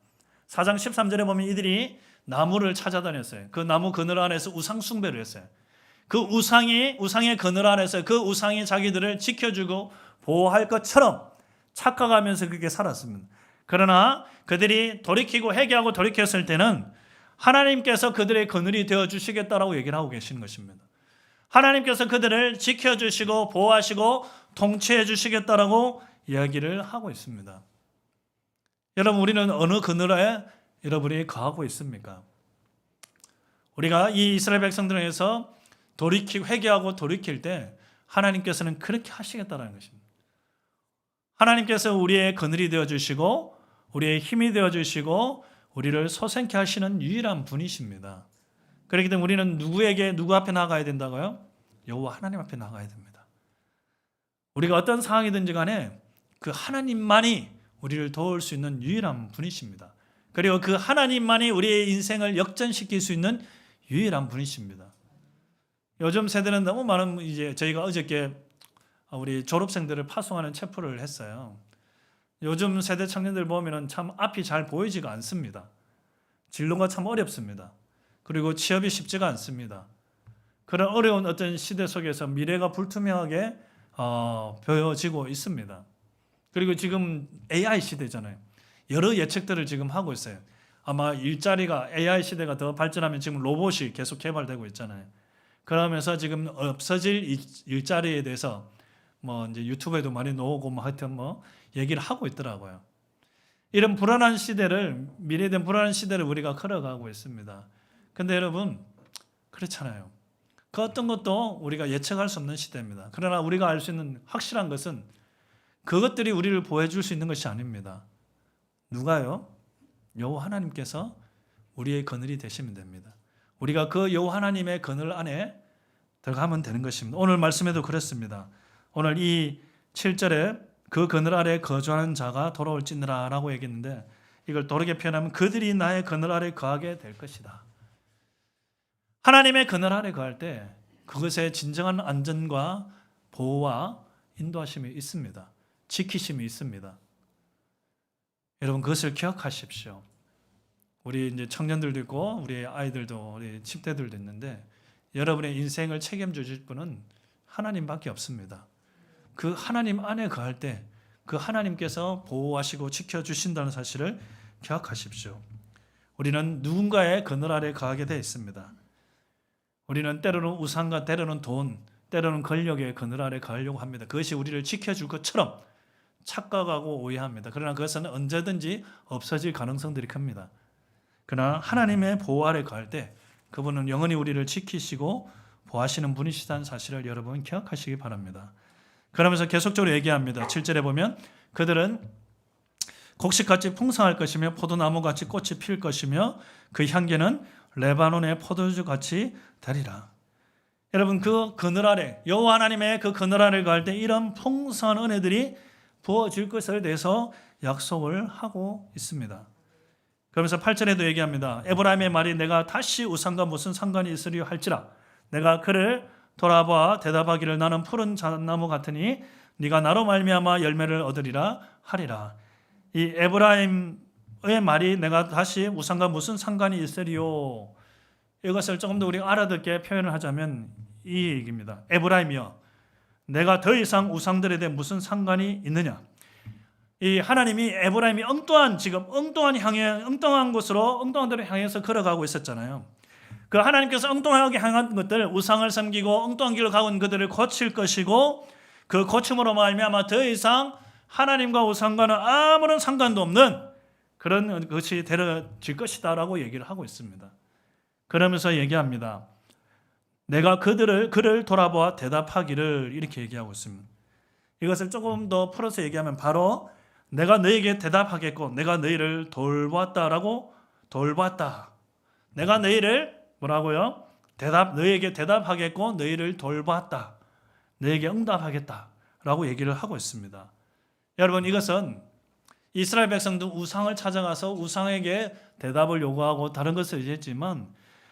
4장 13절에 보면 이들이 나무를 찾아다녔어요. 그 나무 그늘 안에서 우상 숭배를 했어요. 그 우상의 그늘 안에서 그 우상이 자기들을 지켜주고 보호할 것처럼 착각하면서 그렇게 살았습니다. 그러나 그들이 돌이키고 회개하고 돌이켰을 때는 하나님께서 그들의 그늘이 되어주시겠다라고 얘기를 하고 계시는 것입니다. 하나님께서 그들을 지켜주시고 보호하시고 통치해 주시겠다라고 이야기를 하고 있습니다. 여러분, 우리는 어느 그늘에 여러분이 거하고 있습니까? 우리가 이 이스라엘 백성들에서 돌이키고 회개하고 돌이킬 때 하나님께서는 그렇게 하시겠다는 것입니다. 하나님께서 우리의 그늘이 되어주시고 우리의 힘이 되어주시고 우리를 소생케 하시는 유일한 분이십니다. 그렇기 때문에 우리는 누구 앞에 나가야 된다고요? 여호와 하나님 앞에 나가야 됩니다. 우리가 어떤 상황이든지 간에 그 하나님만이 우리를 도울 수 있는 유일한 분이십니다. 그리고 그 하나님만이 우리의 인생을 역전시킬 수 있는 유일한 분이십니다. 요즘 세대는 너무 많은, 이제 저희가 어저께 우리 졸업생들을 파송하는 체포를 했어요. 요즘 세대 청년들 보면은 참 앞이 잘 보이지가 않습니다. 진로가 참 어렵습니다. 그리고 취업이 쉽지가 않습니다. 그런 어려운 어떤 시대 속에서 미래가 불투명하게 보여지고 있습니다. 그리고 지금 AI 시대잖아요. 여러 예측들을 지금 하고 있어요. 아마 일자리가 AI 시대가 더 발전하면 지금 로봇이 계속 개발되고 있잖아요. 그러면서 지금 없어질 일자리에 대해서 뭐 이제 유튜브에도 많이 나오고 뭐 하여튼 뭐 얘기를 하고 있더라고요. 이런 불안한 시대를, 미래된 불안한 시대를 우리가 걸어가고 있습니다. 근데 여러분, 그렇잖아요. 그 어떤 것도 우리가 예측할 수 없는 시대입니다. 그러나 우리가 알 수 있는 확실한 것은 그것들이 우리를 보호해줄 수 있는 것이 아닙니다. 누가요? 여호와 하나님께서 우리의 그늘이 되시면 됩니다. 우리가 그 여호와 하나님의 그늘 안에 들어가면 되는 것입니다. 오늘 말씀에도 그랬습니다. 오늘 이 7절에 그 그늘 아래 거주하는 자가 돌아올지니라 라고 얘기했는데, 이걸 다르게 표현하면 그들이 나의 그늘 아래 거하게 될 것이다. 하나님의 그늘 아래 거할 때 그것에 진정한 안전과 보호와 인도하심이 있습니다. 지키심이 있습니다. 여러분, 그것을 기억하십시오. 우리 이제 청년들도 있고 우리 아이들도, 우리 10대들도 있는데, 여러분의 인생을 책임져 주실 분은 하나님밖에 없습니다. 그 하나님 안에 거할 때 그 하나님께서 보호하시고 지켜주신다는 사실을 기억하십시오. 우리는 누군가의 그늘 아래 거하게 되어 있습니다. 우리는 때로는 우상과 때로는 돈, 때로는 권력의 그늘 아래 거하려고 합니다. 그것이 우리를 지켜줄 것처럼 착각하고 오해합니다. 그러나 그것은 언제든지 없어질 가능성들이 큽니다. 그러나 하나님의 보호 아래 거할 때 그분은 영원히 우리를 지키시고 보호하시는 분이시다는 사실을 여러분 기억하시기 바랍니다. 그러면서 계속적으로 얘기합니다. 7절에 보면 그들은 곡식같이 풍성할 것이며 포도나무같이 꽃이 필 것이며 그 향기는 레바논의 포도주같이 되리라. 여러분, 그 그늘 아래, 여호와 하나님의 그 그늘 아래를 갈 때 이런 풍성한 은혜들이 부어질 것에 대해서 약속을 하고 있습니다. 그러면서 8절에도 얘기합니다. 에브라임의 말이 내가 다시 우상과 무슨 상관이 있으리요 할지라 내가 그를 돌아보아 대답하기를 나는 푸른 잣나무 같으니 네가 나로 말미암아 열매를 얻으리라 하리라. 이 에브라임의 말이 내가 다시 우상과 무슨 상관이 있으리요, 이것을 조금 더 우리가 알아듣게 표현을 하자면 이 얘기입니다. 에브라임이여, 내가 더 이상 우상들에 대해 무슨 상관이 있느냐. 이 하나님이 에브라임이 엉뚱한 곳으로, 엉뚱한 데로 향해서 걸어가고 있었잖아요. 그 하나님께서 엉뚱하게 향한 것들, 우상을 섬기고 엉뚱한 길로 가온 그들을 고칠 것이고, 그 고침으로 말미암아 더 이상 하나님과 우상과는 아무런 상관도 없는 그런 것이 되어질 것이다라고 얘기를 하고 있습니다. 그러면서 얘기합니다. 내가 그를 돌아보아 대답하기를, 이렇게 얘기하고 있습니다. 이것을 조금 더 풀어서 얘기하면 바로 내가 너에게 대답하겠고 내가 너희를 돌보았다. 내가 너희를 뭐라고요? 너희에게 대답하겠고 너희를 돌보았다. 너에게 응답하겠다라고 얘기를 하고 있습니다. 여러분, 이것은 이스라엘 백성도 우상을 찾아가서 우상에게 대답을 요구하고 다른 것을 얘기했지만,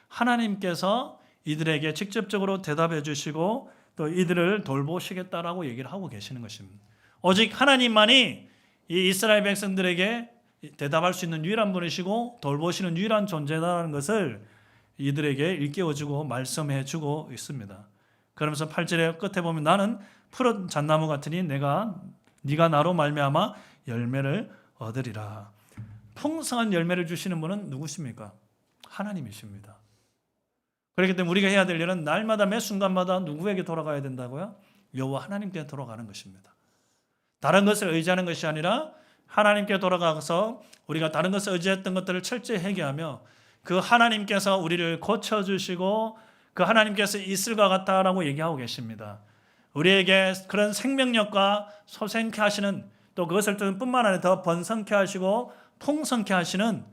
하나님께서 이들에게 직접적으로 대답해 주시고 또 이들을 돌보시겠다라고 얘기를 하고 계시는 것입니다. 오직 하나님만이 이 이스라엘 백성들에게 대답할 수 있는 유일한 분이시고 돌보시는 유일한 존재라는 것을 이들에게 일깨워주고 말씀해주고 있습니다. 그러면서 8절의 끝에 보면 나는 푸른 잣나무 같으니 네가 나로 말미암아 열매를 얻으리라. 풍성한 열매를 주시는 분은 누구십니까? 하나님이십니다. 그렇기 때문에 우리가 해야 될 일은 날마다 매 순간마다 누구에게 돌아가야 된다고요? 여호와 하나님께 돌아가는 것입니다. 다른 것을 의지하는 것이 아니라 하나님께 돌아가서 우리가 다른 것을 의지했던 것들을 철저히 회개하며 그 하나님께서 우리를 고쳐주시고 그 하나님께서 이슬과 같다라고 얘기하고 계십니다. 우리에게 그런 생명력과 소생케 하시는 또 그것을 뿐만 아니라 더 번성케 하시고 풍성케 하시는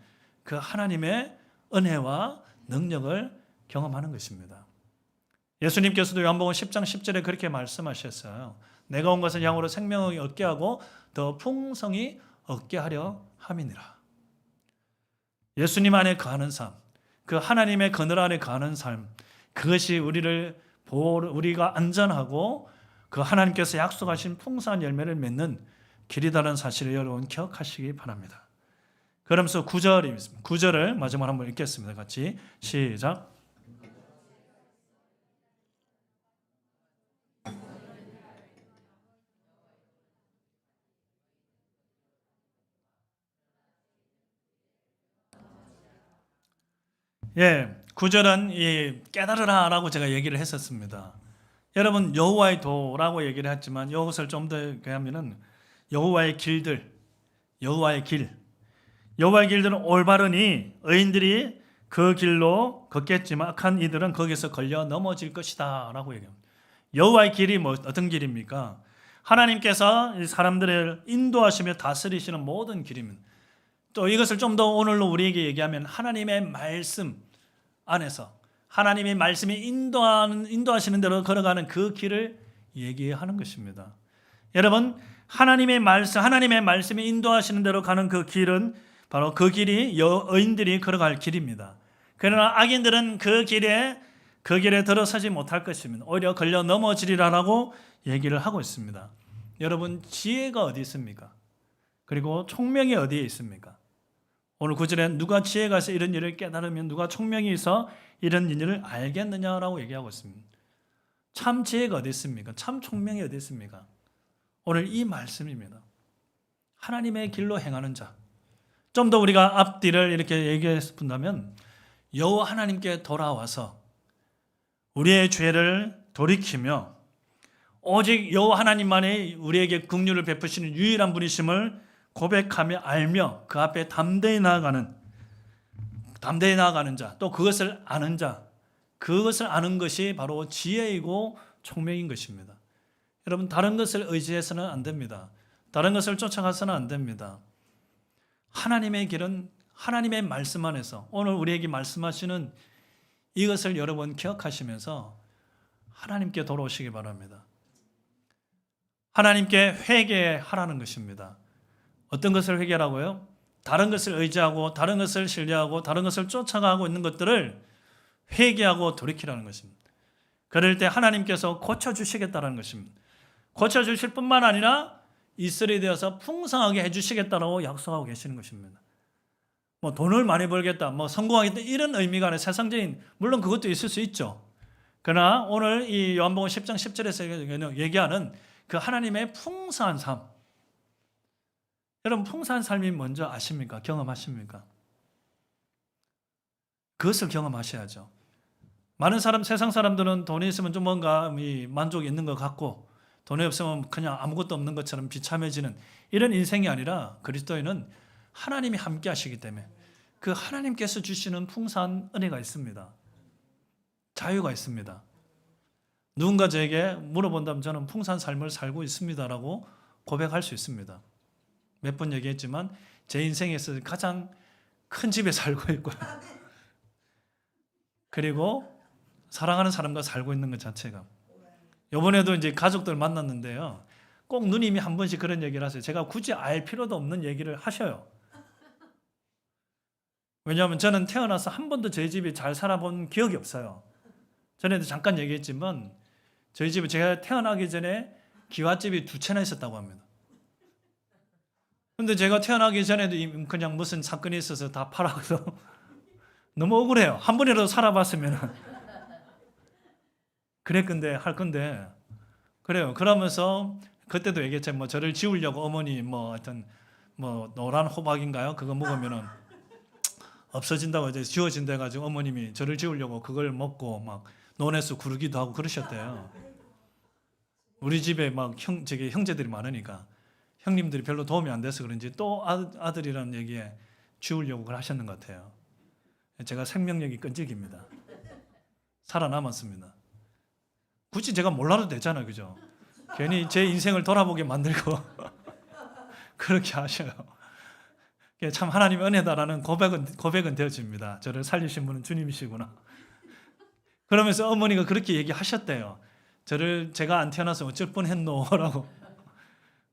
그 하나님의 은혜와 능력을 경험하는 것입니다. 예수님께서도 요한복음 10장 10절에 그렇게 말씀하셨어요. 내가 온 것은 양으로 생명을 얻게 하고 더 풍성히 얻게 하려 함이니라. 예수님 안에 거하는 삶, 그 하나님의 그늘 안에 거하는 삶, 그것이 우리가 안전하고 그 하나님께서 약속하신 풍성한 열매를 맺는 길이다라는 사실을 여러분 기억하시기 바랍니다. 그러면서 9절을 마지막으로 한번 읽겠습니다. 같이 시작. 예, 9절은 이 깨달으라라고 제가 얘기를 했었습니다. 여러분 여호와의 도라고 얘기를 했지만 이것을 좀 더 하면은 여호와의 길들, 여호와의 길들은 올바르니 의인들이 그 길로 걷겠지만 악한 이들은 거기서 걸려 넘어질 것이다라고 얘기합니다. 여호와의 길이 어떤 길입니까? 하나님께서 사람들을 인도하시며 다스리시는 모든 길입니다. 또 이것을 좀 더 오늘로 우리에게 얘기하면 하나님의 말씀 안에서 하나님의 말씀이 인도하시는 대로 걸어가는 그 길을 얘기하는 것입니다. 여러분 하나님의 말씀이 인도하시는 대로 가는 그 길은 바로 그 길이 의인들이 걸어갈 길입니다. 그러나 악인들은 그 길에 들어서지 못할 것입니다. 오히려 걸려 넘어지리라라고 얘기를 하고 있습니다. 여러분 지혜가 어디 있습니까? 그리고 총명이 어디에 있습니까? 오늘 9절에 누가 지혜가 있어 이런 일을 깨달으면 누가 총명이 있어 이런 일을 알겠느냐라고 얘기하고 있습니다. 참 지혜가 어디 있습니까? 참 총명이 어디 있습니까? 오늘 이 말씀입니다. 하나님의 길로 행하는 자. 좀 더 우리가 앞뒤를 이렇게 얘기해 본다면 여호와 하나님께 돌아와서 우리의 죄를 돌이키며 오직 여호와 하나님만이 우리에게 긍휼을 베푸시는 유일한 분이심을 고백하며 알며 그 앞에 담대히 나아가는 자, 또 그것을 아는 자, 그것을 아는 것이 바로 지혜이고 총명인 것입니다. 여러분 다른 것을 의지해서는 안 됩니다. 다른 것을 쫓아가서는 안 됩니다. 하나님의 길은 하나님의 말씀 안에서 오늘 우리에게 말씀하시는 이것을 여러분 기억하시면서 하나님께 돌아오시기 바랍니다. 하나님께 회개하라는 것입니다. 어떤 것을 회개하라고요? 다른 것을 의지하고 다른 것을 신뢰하고 다른 것을 쫓아가고 있는 것들을 회개하고 돌이키라는 것입니다. 그럴 때 하나님께서 고쳐주시겠다는 것입니다. 고쳐주실 뿐만 아니라 이슬이 되어서 풍성하게 해주시겠다고 약속하고 계시는 것입니다. 뭐 돈을 많이 벌겠다, 뭐 성공하겠다 이런 의미가 아니라 세상적인 물론 그것도 있을 수 있죠. 그러나 오늘 이 요한복음 10장 10절에서 얘기하는 그 하나님의 풍성한 삶, 여러분 풍성한 삶이 뭔지 아십니까? 경험하십니까? 그것을 경험하셔야죠. 많은 세상 사람들은 돈이 있으면 좀 뭔가 만족이 있는 것 같고 돈이 없으면 그냥 아무것도 없는 것처럼 비참해지는 이런 인생이 아니라 그리스도인은 하나님이 함께 하시기 때문에 그 하나님께서 주시는 풍성한 은혜가 있습니다. 자유가 있습니다. 누군가 저에게 물어본다면 저는 풍성한 삶을 살고 있습니다라고 고백할 수 있습니다. 몇 번 얘기했지만 제 인생에서 가장 큰 집에 살고 있고요. 그리고 사랑하는 사람과 살고 있는 것 자체가. 이번에도 이제 가족들 만났는데요. 꼭 누님이 한 번씩 그런 얘기를 하세요. 제가 굳이 알 필요도 없는 얘기를 하셔요. 왜냐하면 저는 태어나서 한 번도 저희 집이 잘 살아본 기억이 없어요. 전에도 잠깐 얘기했지만 저희 집에 제가 태어나기 전에 기와집이 2채나 있었다고 합니다. 근데 제가 태어나기 전에도 그냥 무슨 사건이 있어서 다 팔아서 너무 억울해요. 한 번이라도 살아봤으면 그랬건데 할 건데 그래요. 그러면서 그때도 얘기했죠. 뭐 저를 지우려고 어머니 뭐 하여튼 뭐 노란 호박인가요? 그거 먹으면은 없어진다고 이제 지워진다 해가지고 어머님이 저를 지우려고 그걸 먹고 막 논에서 구르기도 하고 그러셨대요. 우리 집에 막 저기 형제들이 많으니까 형님들이 별로 도움이 안 돼서 그런지 또 아들이라는 얘기에 지우려고 그걸 하셨는 것 같아요. 제가 생명력이 끈질깁니다. 살아남았습니다. 굳이 제가 몰라도 되잖아요, 그죠? 괜히 제 인생을 돌아보게 만들고 그렇게 하셔요. 참 하나님의 은혜다라는 고백은 되어집니다. 저를 살리신 분은 주님이시구나. 그러면서 어머니가 그렇게 얘기하셨대요. 제가 안 태어나서 어쩔 뻔했노라고.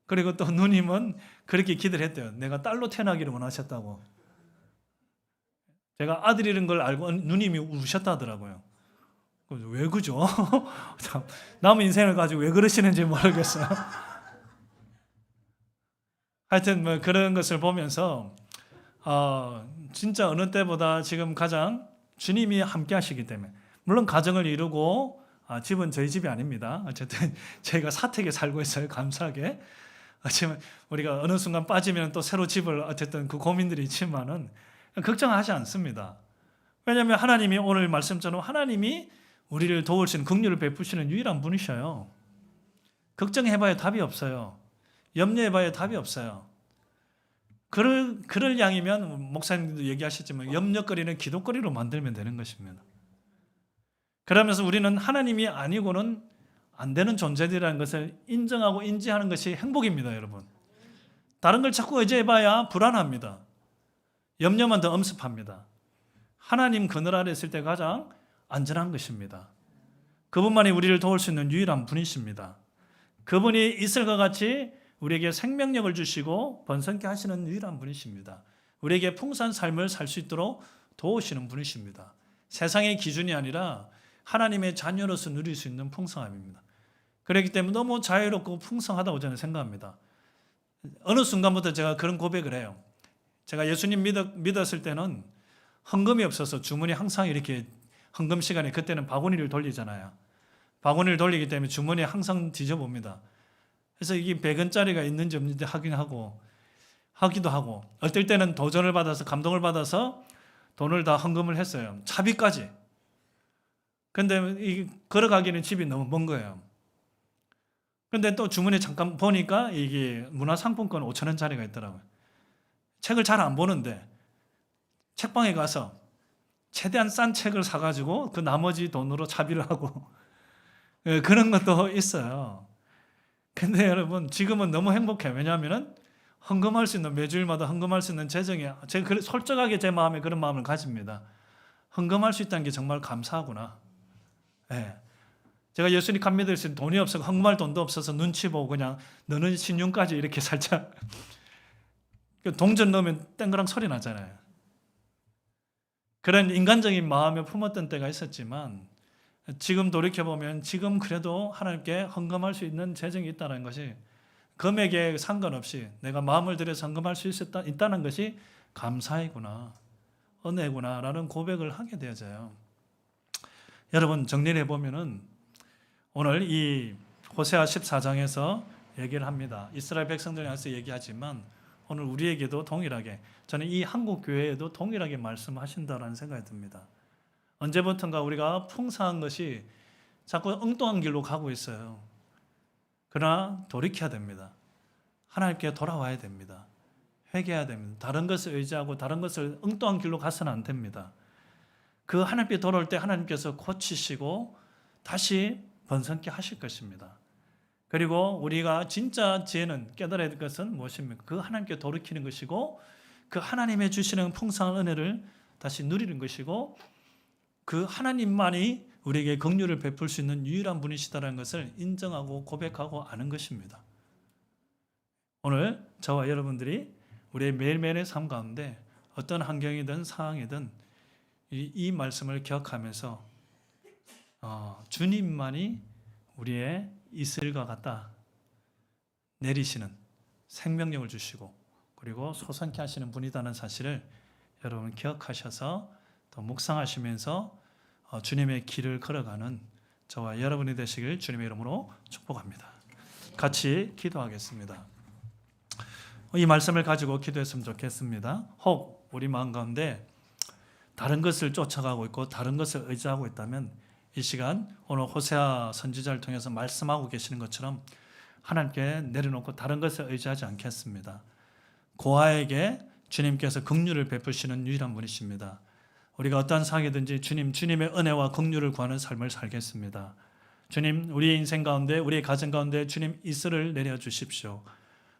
그리고 또 누님은 그렇게 기도를 했대요. 내가 딸로 태어나기를 원하셨다고. 제가 아들이라는 걸 알고 누님이 우셨다더라고요. 왜 그죠? 남의 인생을 가지고 왜 그러시는지 모르겠어요. 하여튼 뭐 그런 것을 보면서 진짜 어느 때보다 지금 가장 주님이 함께 하시기 때문에 물론 가정을 이루고 집은 저희 집이 아닙니다. 어쨌든 저희가 사택에 살고 있어요. 감사하게. 하지만 우리가 어느 순간 빠지면 또 새로 집을 어쨌든 그 고민들이 있지만은 걱정하지 않습니다. 왜냐하면 하나님이 오늘 말씀처럼 하나님이 우리를 도우시는 긍휼을 베푸시는 유일한 분이셔요. 걱정해봐야 답이 없어요. 염려해봐야 답이 없어요. 그럴 양이면 목사님도 얘기하셨지만 염려거리는 기도거리로 만들면 되는 것입니다. 그러면서 우리는 하나님이 아니고는 안 되는 존재들이라는 것을 인정하고 인지하는 것이 행복입니다, 여러분. 다른 걸 자꾸 의지해봐야 불안합니다. 염려만 더 엄습합니다. 하나님 그늘 아래 있을 때 가장 안전한 것입니다. 그분만이 우리를 도울 수 있는 유일한 분이십니다. 그분이 이슬과 같이 우리에게 생명력을 주시고 번성케 하시는 유일한 분이십니다. 우리에게 풍성한 삶을 살 수 있도록 도우시는 분이십니다. 세상의 기준이 아니라 하나님의 자녀로서 누릴 수 있는 풍성함입니다. 그렇기 때문에 너무 자유롭고 풍성하다고 저는 생각합니다. 어느 순간부터 제가 그런 고백을 해요. 제가 예수님 믿었을 때는 헌금이 없어서 주머니 항상 이렇게 헌금 시간에 그때는 바구니를 돌리잖아요. 바구니를 돌리기 때문에 주머니에 항상 뒤져봅니다. 그래서 이게 100원짜리가 있는지 없는지 확인하고 하기도 하고 어떨 때는 도전을 받아서 감동을 받아서 돈을 다 헌금을 했어요. 차비까지. 근데 걸어가기는 집이 너무 먼 거예요. 근데 또 주머니에 잠깐 보니까 이게 문화상품권 5,000원짜리가 있더라고요. 책을 잘 안 보는데 책방에 가서 최대한 싼 책을 사가지고 그 나머지 돈으로 차비를 하고 그런 것도 있어요. 근데 여러분 지금은 너무 행복해요. 왜냐하면 헌금할 수 있는 매주일마다 헌금할 수 있는 재정이 제가 솔직하게 제 마음에 그런 마음을 가집니다. 헌금할 수 있다는 게 정말 감사하구나. 네. 제가 예수님 믿을 수 있는 돈이 없어서 헌금할 돈도 없어서 눈치 보고 그냥 너는 신용까지 이렇게 살짝 동전 넣으면 땡그랑 소리 나잖아요. 그런 인간적인 마음을 품었던 때가 있었지만 지금 돌이켜보면 지금 그래도 하나님께 헌금할 수 있는 재정이 있다는 것이 금액에 상관없이 내가 마음을 들여서 헌금할 수 있다는 것이 감사이구나, 은혜구나 라는 고백을 하게 되어져요. 여러분 정리를 해보면은 오늘 이 호세아 14장에서 얘기를 합니다. 이스라엘 백성들에 대해서 얘기하지만 오늘 우리에게도 동일하게 저는 이 한국 교회에도 동일하게 말씀하신다라는 생각이 듭니다. 언제부턴가 우리가 풍성한 것이 자꾸 엉뚱한 길로 가고 있어요. 그러나 돌이켜야 됩니다. 하나님께 돌아와야 됩니다. 회개해야 됩니다. 다른 것을 의지하고 다른 것을 엉뚱한 길로 가서는 안 됩니다. 그 하나님께 돌아올 때 하나님께서 고치시고 다시 번성케 하실 것입니다. 그리고 우리가 진짜 지혜는 깨달아야 될 것은 무엇입니까? 그 하나님께 돌이키는 것이고 그 하나님의 주시는 풍성한 은혜를 다시 누리는 것이고 그 하나님만이 우리에게 긍휼을 베풀 수 있는 유일한 분이시다는 것을 인정하고 고백하고 아는 것입니다. 오늘 저와 여러분들이 우리의 매일매일의 삶 가운데 어떤 환경이든 상황이든 이 말씀을 기억하면서 주님만이 우리의 이슬과 같다 내리시는 생명력을 주시고 그리고 솟아나게 하시는 분이라는 사실을 여러분 기억하셔서 또 묵상하시면서 주님의 길을 걸어가는 저와 여러분이 되시길 주님의 이름으로 축복합니다. 같이 기도하겠습니다. 이 말씀을 가지고 기도했으면 좋겠습니다. 혹 우리 마음 가운데 다른 것을 쫓아가고 있고 다른 것을 의지하고 있다면 이 시간 오늘 호세아 선지자를 통해서 말씀하고 계시는 것처럼 하나님께 내려놓고 다른 것을 의지하지 않겠습니다. 고아에게 주님께서 긍휼을 베푸시는 유일한 분이십니다. 우리가 어떠한 상황이든지 주님의 은혜와 긍휼을 구하는 삶을 살겠습니다. 주님, 우리의 인생 가운데 우리의 가정 가운데 주님 이슬을 내려주십시오.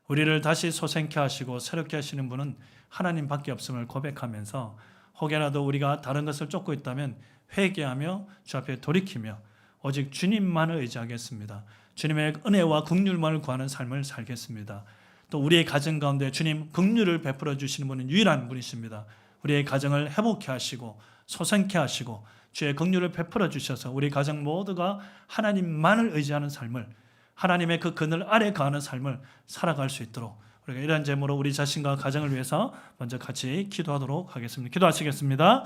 우리를 다시 솟아나게 하시고 새롭게 하시는 분은 하나님밖에 없음을 고백하면서 혹여라도 우리가 다른 것을 쫓고 있다면 회개하며 주 앞에 돌이키며 오직 주님만을 의지하겠습니다. 주님의 은혜와 긍휼만을 구하는 삶을 살겠습니다. 또 우리의 가정 가운데 주님 긍휼을 베풀어 주시는 분은 유일한 분이십니다. 우리의 가정을 회복케 하시고 솟아나게 하시고 주의 긍휼을 베풀어 주셔서 우리 가정 모두가 하나님만을 의지하는 삶을 하나님의 그 그늘 아래 가는 삶을 살아갈 수 있도록 우리가 이러한 제목으로 우리 자신과 가정을 위해서 먼저 같이 기도하도록 하겠습니다. 기도하시겠습니다.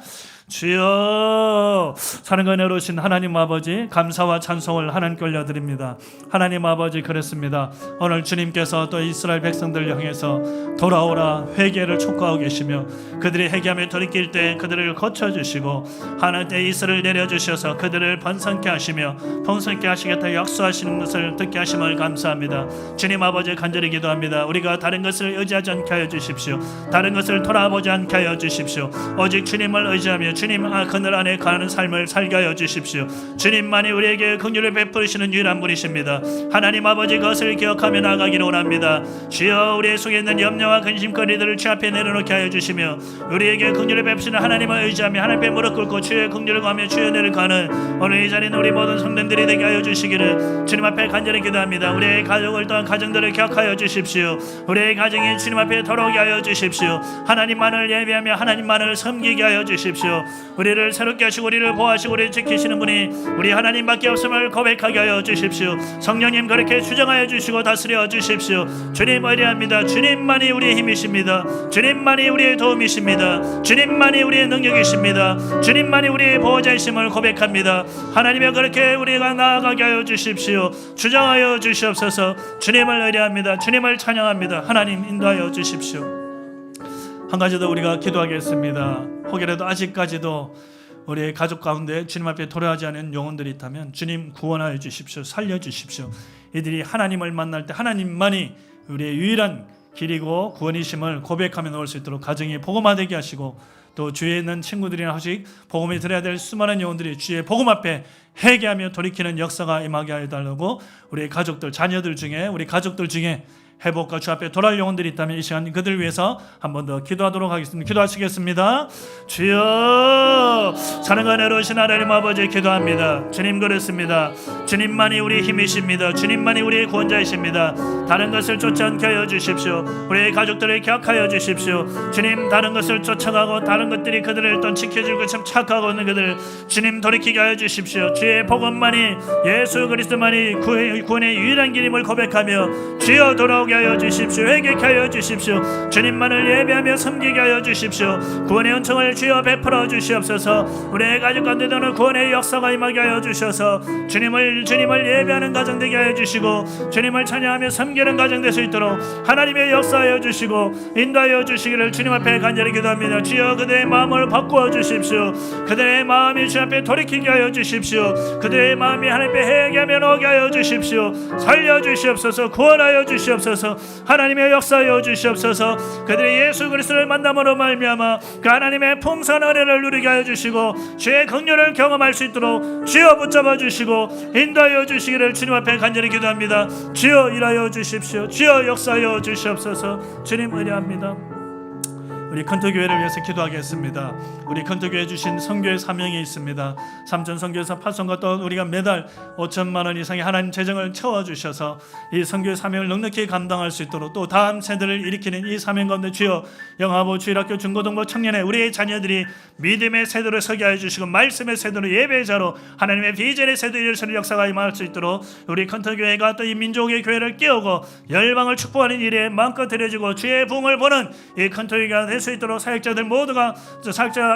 주여, 사랑과 은혜로우신 하나님 아버지, 감사와 찬송을 하나님께 올려드립니다. 하나님 아버지, 그렇습니다. 오늘 주님께서 또 이스라엘 백성들을 향해서 돌아오라 회개를 촉구하고 계시며 그들이 회개하며 돌이킬 때 그들을 고쳐주시고 하나님의 이슬을 내려주셔서 그들을 번성케 하시며 풍성케 하시겠다 약속하시는 것을 듣게 하심을 감사합니다. 주님 아버지, 간절히 기도합니다. 우리가 다른 것을 의지하지 않게 하여 주십시오. 다른 것을 돌아보지 않게 하여 주십시오. 오직 주님을 의지하며 주님 그늘 안에 가는 삶을 살게 하여 주십시오. 주님만이 우리에게 긍휼을 베푸시는 유일한 분이십니다. 하나님 아버지, 그것을 기억하며 나아가기를 원합니다. 주여, 우리의 속에 있는 염려와 근심거리들을 주 앞에 내려놓게 하여 주시며 우리에게 긍휼을 베푸시는 하나님을 의지하며 하나님께 무릎 꿇고 주의 긍휼을 구하며 주의 은혜를 가는 오늘 이 자리는 우리 모든 성도들이 되게 하여 주시기를 주님 앞에 간절히 기도합니다. 우리의 가족을 또한 가정들을 기억하여 주십시오. 우리의 가정이 주님 앞에 돌아오게 하여 주십시오. 하나님만을 예배하며 하나님만을 섬기게 하여 주십시오. 우리를 새롭게 하시고 우리를 보호하시고 우리를 지키시는 분이 우리 하나님밖에 없음을 고백하게 하여 주십시오. 성령님, 그렇게 주정하여 주시고 다스려 주십시오. 주님 의뢰합니다. 주님만이 우리의 힘이십니다. 주님만이 우리의 도움이십니다. 주님만이 우리의 능력이십니다. 주님만이 우리의 보호자이심을 고백합니다. 하나님여, 그렇게 우리가 나아가게 하여 주십시오. 주정하여 주시옵소서. 주님을 의뢰합니다. 주님을 찬양합니다. 하나님 인도하여 주십시오. 한 가지 더 우리가 기도하겠습니다. 혹여라도 아직까지도 우리의 가족 가운데 주님 앞에 돌아오지 않은 영혼들이 있다면 주님 구원하여 주십시오. 살려주십시오. 이들이 하나님을 만날 때 하나님만이 우리의 유일한 길이고 구원이심을 고백하며 나올 수 있도록 가정이 복음화되게 하시고 또 주위에 있는 친구들이나 아직 복음이 들어야 될 수많은 영혼들이 주의 복음 앞에 회개하며 돌이키는 역사가 임하게 해달라고 우리의 가족들, 자녀들 중에 우리 가족들 중에 회복과 주 앞에 돌아올 영혼들이 있다면 이 시간 그들을 위해서 한 번 더 기도하도록 하겠습니다. 기도하시겠습니다. 주여, 사랑과 은혜로우신 하나님 아버지, 기도합니다. 주님, 그렇습니다. 주님만이 우리의 힘이십니다. 주님만이 우리의 구원자이십니다. 다른 것을 쫓지 않게 하여 주십시오. 우리의 가족들을 기억하여 주십시오. 주님, 다른 것을 쫓아가고 다른 것들이 그들을 일단 지켜줄 것처럼 착각하고 있는 그들 주님 돌이키게 하여 주십시오. 주의 복음만이, 예수 그리스도만이 구원의 유일한 길임을 고백하며 주여 돌아오게 하여 주십시오. 회개케 하여 주십시오. 주님만을 예배하며 섬기게 하여 주십시오. 구원의 은총을 주여 베풀어 주시옵소서. 우리의 가족 가운데는 구원의 역사가 임하게 하여 주셔서 주님을 예배하는 가정 되게 하여 주시고 주님을 찬양하며 섬기는 가정 될 수 있도록 하나님의 역사하여 주시고 인도하여 주시기를 주님 앞에 간절히 기도합니다. 주여, 그들의 마음을 바꾸어 주십시오. 그들의 마음이 주 앞에 돌이키게 하여 주십시오. 그들의 마음이 하나님 앞에 회개하며 나오게 하여 주십시오. 살려 주시옵소서. 구원하여 주시옵소서. 하나님의 역사하여 주시옵소서. 그들이 예수 그리스도를 만남으로 말미암아 그 하나님의 풍성한 은혜를 누리게 하여 주시고 주의 긍휼을 경험할 수 있도록 주여 붙잡아 주시고 인도하여 주시기를 주님 앞에 간절히 기도합니다. 주여 일하여 주십시오. 주여 역사하여 주시옵소서. 주님 의뢰합니다. 우리 컨터교회를 위해서 기도하겠습니다. 우리 컨터교회 주신 선교의 사명이 있습니다. 삼천 선교사 파송과 또 우리가 매달 5천만 원 이상의 하나님 재정을 채워주셔서 이 선교의 사명을 넉넉히 감당할 수 있도록 또 다음 세대를 일으키는 이 사명 가운데 주여 영화보 주일학교 중고등부 청년회 우리의 자녀들이 믿음의 세대로 서게 하여 주시고 말씀의 세대로 예배자로 하나님의 비전의 세대로 일어서는 역사가 임할 수 있도록 우리 컨터교회가 또 이 민족의 교회를 깨우고 열방을 축복하는 일에 마음껏 드려지고 주의 부흥을 보는 이 컨터교회가 될 수 있도록 사역자들 모두가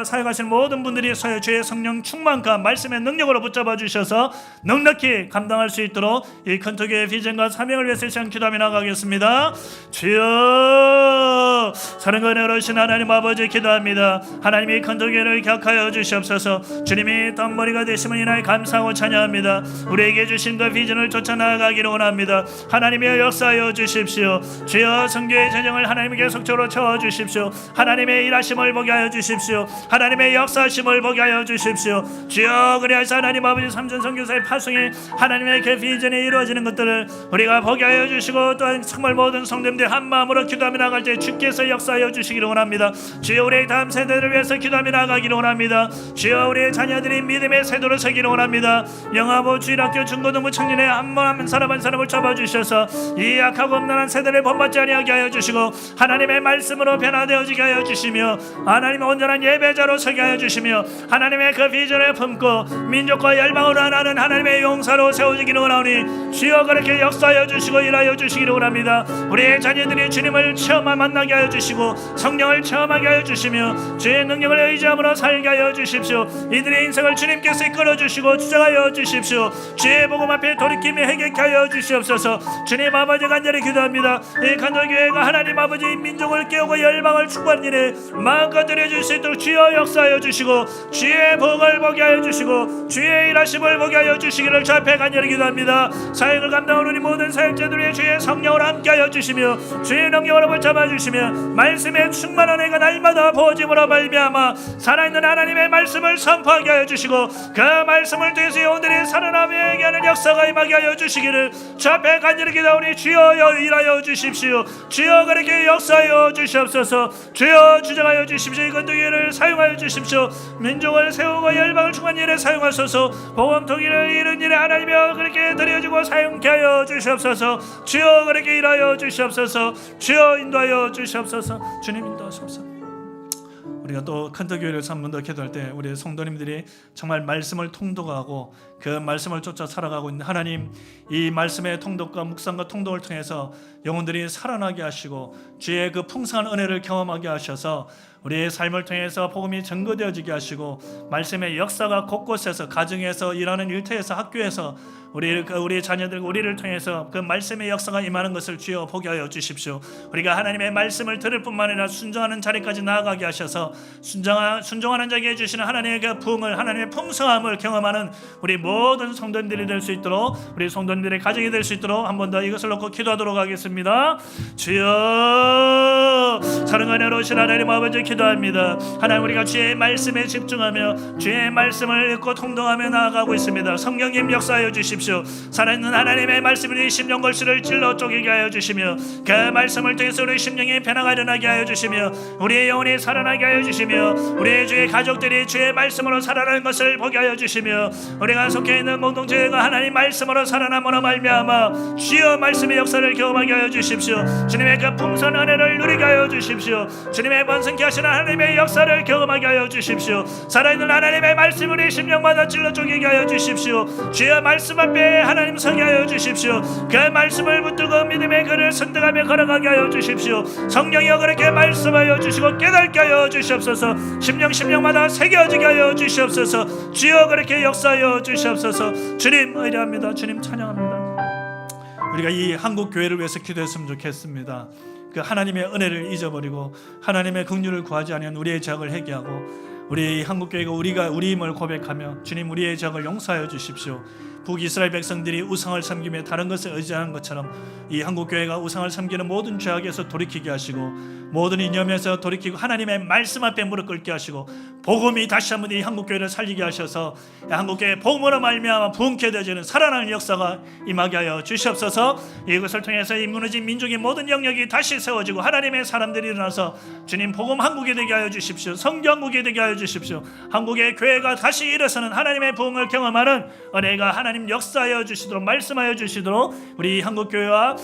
사역하시는 모든 분들이 주의 성령 충만과 말씀의 능력으로 붙잡아 주셔서 넉넉히 감당할 수 있도록 이 컨터교회의 비전과 사명을 위해서 시간 기도하며 나가겠습니다. 주여 사랑과 은혜로우신 하나님 아버지 기도합니다. 하나님이 컨터교회를 격하여 주시옵소서. 주님이 덤머리가 되심을 인하여 감사하고 찬양합니다. 우리에게 주신 그 비전을 쫓아 나아가기를 원합니다. 하나님의 역사하여 주십시오. 주여 선교의 재정을 하나님 계속적으로 채워주십시오. 하나님의 일하심을 보게 하여 주십시오. 하나님의 역사하심을 보게 하여 주십시오. 주여 그리하사 하나님 아버지 삼천 선교사의 파송이 하나님의 그 비전이 이루어지는 것들을 우리가 보게 하여 주시고 또한 정말 모든 성도님들 한 마음으로 기도하며 나갈 때 주께서 역사하여 주시기를 원합니다. 주여 우리의 다음 세대를 위해서 기도하며 나가기를 원합니다. 주여 우리의 자녀들이 믿음의 세도로 서기를 원합니다. 영화보 주일학교 중고등부 청년회 한 사람 한 사람을 잡아주셔서 이 약하고 없는 세대를 본받지 아니하게 하여 주시고 하나님의 말씀으로 변화되어지게 하여 주시며 하나님의 온전한 예배자로 서게 하여 주시며 하나님의 그 비전을 품고 민족과 열방으로 하나는 하나님의 용사로 세워지기를 원하오니 주여 그렇게 역사하여 주시고 일하여 주시기를 원합니다. 우리의 자녀들이 주님을 체험하 만나게 하여 주시고 성령을 체험하게 하여 주시며 주의 능력을 의지함으로 살게 하여 주십시오. 이들의 인생을 주님께서 이끌어 주시고 주장하여 주십시오. 주의 복음 앞에 돌이킴이 회개케 하여 주시옵소서. 주님 아버지 간절히 기도합니다. 이 컨터교회가 하나님 아버지 민족을 깨우고 열방을 축복하는 일에 마음껏 드려줄 수 있도록 주여 역사하여 주시고 주의 복을 보게 하여 주시고 주의 일하심을 보게 하여 주시기를 주 앞에 간절히 기도합니다. 사역을 감당하는 우리 모든 사역자들의 주의 성령으로 함께하여 주시며 주의 능력으로 붙잡아 주시며 말씀의 충만한 애가 날마다 부어짐으로 말미암아 살아있는 하나님의 말씀을 선포하게 하여 주시고 그 말씀을 통해서 영혼들이 살아남게 하는 역사가 임하게 하여 주시기를 주 앞에 간절히 기도하오니 주여 일하여 주십시오. 주여 그렇게 역사하여 주시옵소서. 주여 주장하여 주십시오. 이 컨터교회를 사용하여 주십시오. 민족을 세우고 열방을 충만한 일에 사용하소서. 복음 통일을 이룬 일에 하나님여 그렇게 드려지고 사용케 하여 주시옵소서. 주여 그렇게 일하여 주시옵소서. 주여 인도하여 주시옵소서. 주님 인도하소서. 우리가 또 컨터교회를 한 번 더 기도할 때 우리 성도님들이 정말 말씀을 통독하고 그 말씀을 쫓아 살아가고 있는 하나님, 이 말씀의 통독과 묵상과 통독을 통해서 영혼들이 살아나게 하시고 주의 그 풍성한 은혜를 경험하게 하셔서 우리의 삶을 통해서 복음이 증거되어지게 하시고 말씀의 역사가 곳곳에서 가정에서 일하는 일터에서 학교에서 우리 자녀들과 우리를 통해서 그 말씀의 역사가 임하는 것을 주여 보게 하여 주십시오. 우리가 하나님의 말씀을 들을 뿐만 아니라 순종하는 자리까지 나아가게 하셔서 순종하는 자에게 해주시는 하나님의 그 부흥을, 하나님의 풍성함을 경험하는 우리 모든 성도님들이 될 수 있도록, 우리 성도님들의 가정이 될 수 있도록 한 번 더 이것을 놓고 기도하도록 하겠습니다. 주여 사랑과 은혜로우신 하나님 아버지 기도합니다. 하나님 우리가 주의 말씀에 집중하며 주의 말씀을 읽고 통독하며 나아가고 있습니다. 성령님 역사하여 주십시오. 살아있는 하나님의 말씀이 심령골수를 찔러 쪼개게 하여 주시며 그 말씀을 통해서 우리 심령이 변화가 일어나게 하여 주시며 우리의 영혼이 살아나게 하여 주시며 우리의 주의 가족들이 주의 말씀으로 살아나는 것을 보게 하여 주시며 우리가 속해 있는 공동체가 하나님 말씀으로 살아남으로 말미암아 주여 말씀의 역사를 경험하게 하여 주십시오. 주님의 그 풍성한 은혜를 누리게 하여 주십시오. 주님의 번성케 하시는 하나님의 역사를 경험하게 하여 주십시오. 살아있는 하나님의 말씀 우리 심령마다 찔러 쪼개게 하여 주십시오. 주여 말씀 앞에 하나님 서게 하여 주십시오. 그 말씀을 붙들고 믿음의 길을 선택하며 걸어가게 하여 주십시오. 성령이여 그렇게 말씀하여 주시고 깨닫게 하여 주시옵소서. 심령마다 새겨지게 하여 주시옵소서. 주여 그렇게 역사하여 주시옵소서. 주님 의뢰합니다. 주님 찬양합니다. 우리가 이 한국 교회를 위해서 기도했으면 좋겠습니다. 그 하나님의 은혜를 잊어버리고 하나님의 긍휼을 구하지 않으면 우리의 죄악을 회개하고 우리 한국 교회가 우리 힘을 고백하며 주님 우리의 죄악을 용서하여 주십시오. 북이스라엘 백성들이 우상을 섬기며 다른 것을 의지하는 것처럼 이 한국교회가 우상을 섬기는 모든 죄악에서 돌이키게 하시고 모든 이념에서 돌이키고 하나님의 말씀 앞에 무릎 꿇게 하시고 복음이 다시 한번 이 한국교회를 살리게 하셔서 한국교회 복음으로 말미암아 부흥케 되어지는 살아나는 역사가 임하게 하여 주시옵소서. 이것을 통해서 이 무너진 민족의 모든 영역이 다시 세워지고 하나님의 사람들이 일어나서 주님 복음 한국이 되게 하여 주십시오. 성교 한국이 되게 하여 주십시오. 한국의 교회가 다시 일어서는 하나님의 부흥을 경험하는 은혜가 하나님 역사하여 주시도록 말씀하여 주시도록 우리 한국교회와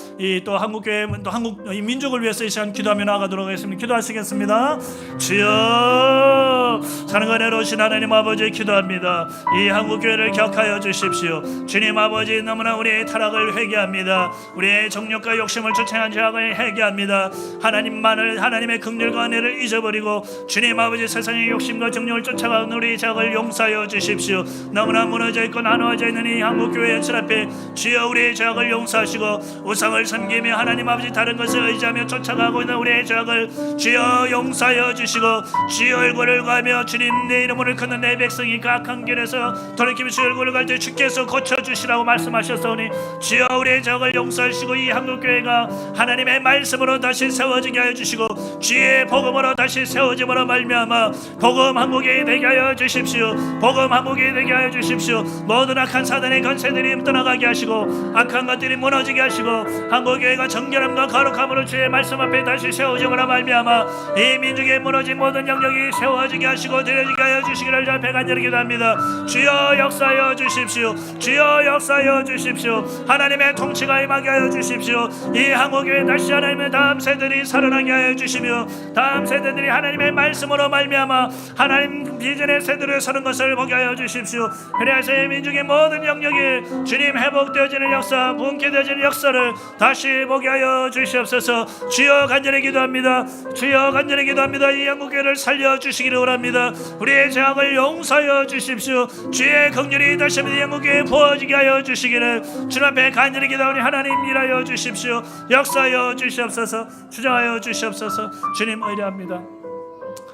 또 한국교회 또 한국 이 민족을 위해서 이 시간 기도하며 나아가도록 하겠습니다. 기도하시겠습니다. 주여 사랑과 은혜로우신 하나님 아버지 기도합니다. 이 한국교회를 격하여 주십시오. 주님 아버지 너무나 우리의 타락을 회개합니다. 우리의 정욕과 욕심을 주체한 죄악을 회개합니다. 하나님만을 하나님의 긍휼과 은혜를 잊어버리고 주님 아버지 세상의 욕심과 정욕을 쫓아가는 우리 죄악을 용서하여 주십시오. 너무나 무너져 있고 나누어져 있는 이 한국교회 연실 앞에 주여 우리의 죄악을 용서하시고 우상을 섬기며 하나님 아버지 다른 것을 의지하며 쫓아가고 있는 우리의 죄악을 주여 용서하여 주시고 주의 얼굴을 가며 주님 내 이름을 걷는 내 백성이 그 악한 길에서 돌이키며 주의 얼굴을 갈 때 주께서 고쳐주시라고 말씀하셨사오니 주여 우리의 죄악을 용서하시고 이 한국교회가 하나님의 말씀으로 다시 세워지게 하여 주시고 주의 복음으로 다시 세워짐으로 말미암아 복음 한국에 되게 하여 주십시오. 복음 한국에 되게 하여 주십시오. 모든 악한 사단의 권세들이 떠나가게 하시고 악한 것들이 무너지게 하시고 한국교회가 정결함과 거룩함으로 주의 말씀 앞에 다시 세워짐으로 말미암아 이 민족의 무너진 모든 영역이 세워지게 하시고 드려지게 하여 주시기를 절대 간절히 기도합니다. 주여 역사하여 주십시오. 주여 역사하여 주십시오. 하나님의 통치가 임하게 하여 주십시오. 이 한국교회 다시 하나님의 다음 세대들이 살아나게 하여 주시며 다음 세대들이 하나님의 말씀으로 말미암아 하나님 비전의 세대로 서는 것을 보게 하여 주십시오. 그래서 이 민족의 모든 영역이 주님 회복되어지는 역사 부흥케 되어지는 역사를 다시 보게 하여 주시옵소서. 주여 간절히 기도합니다. 주여 간절히 기도합니다. 이 한국교회를 살려주시기를 원합니다. 우리의 죄악을 용서하여 주십시오. 주의 긍휼이 다시 한번 이 한국교회에 부어지게 하여 주시기를 주 앞에 간절히 기도하오니 하나님 일하여 주십시오. 역사하여 주시옵소서. 주장하여 주시옵소서. 주님 의뢰합니다.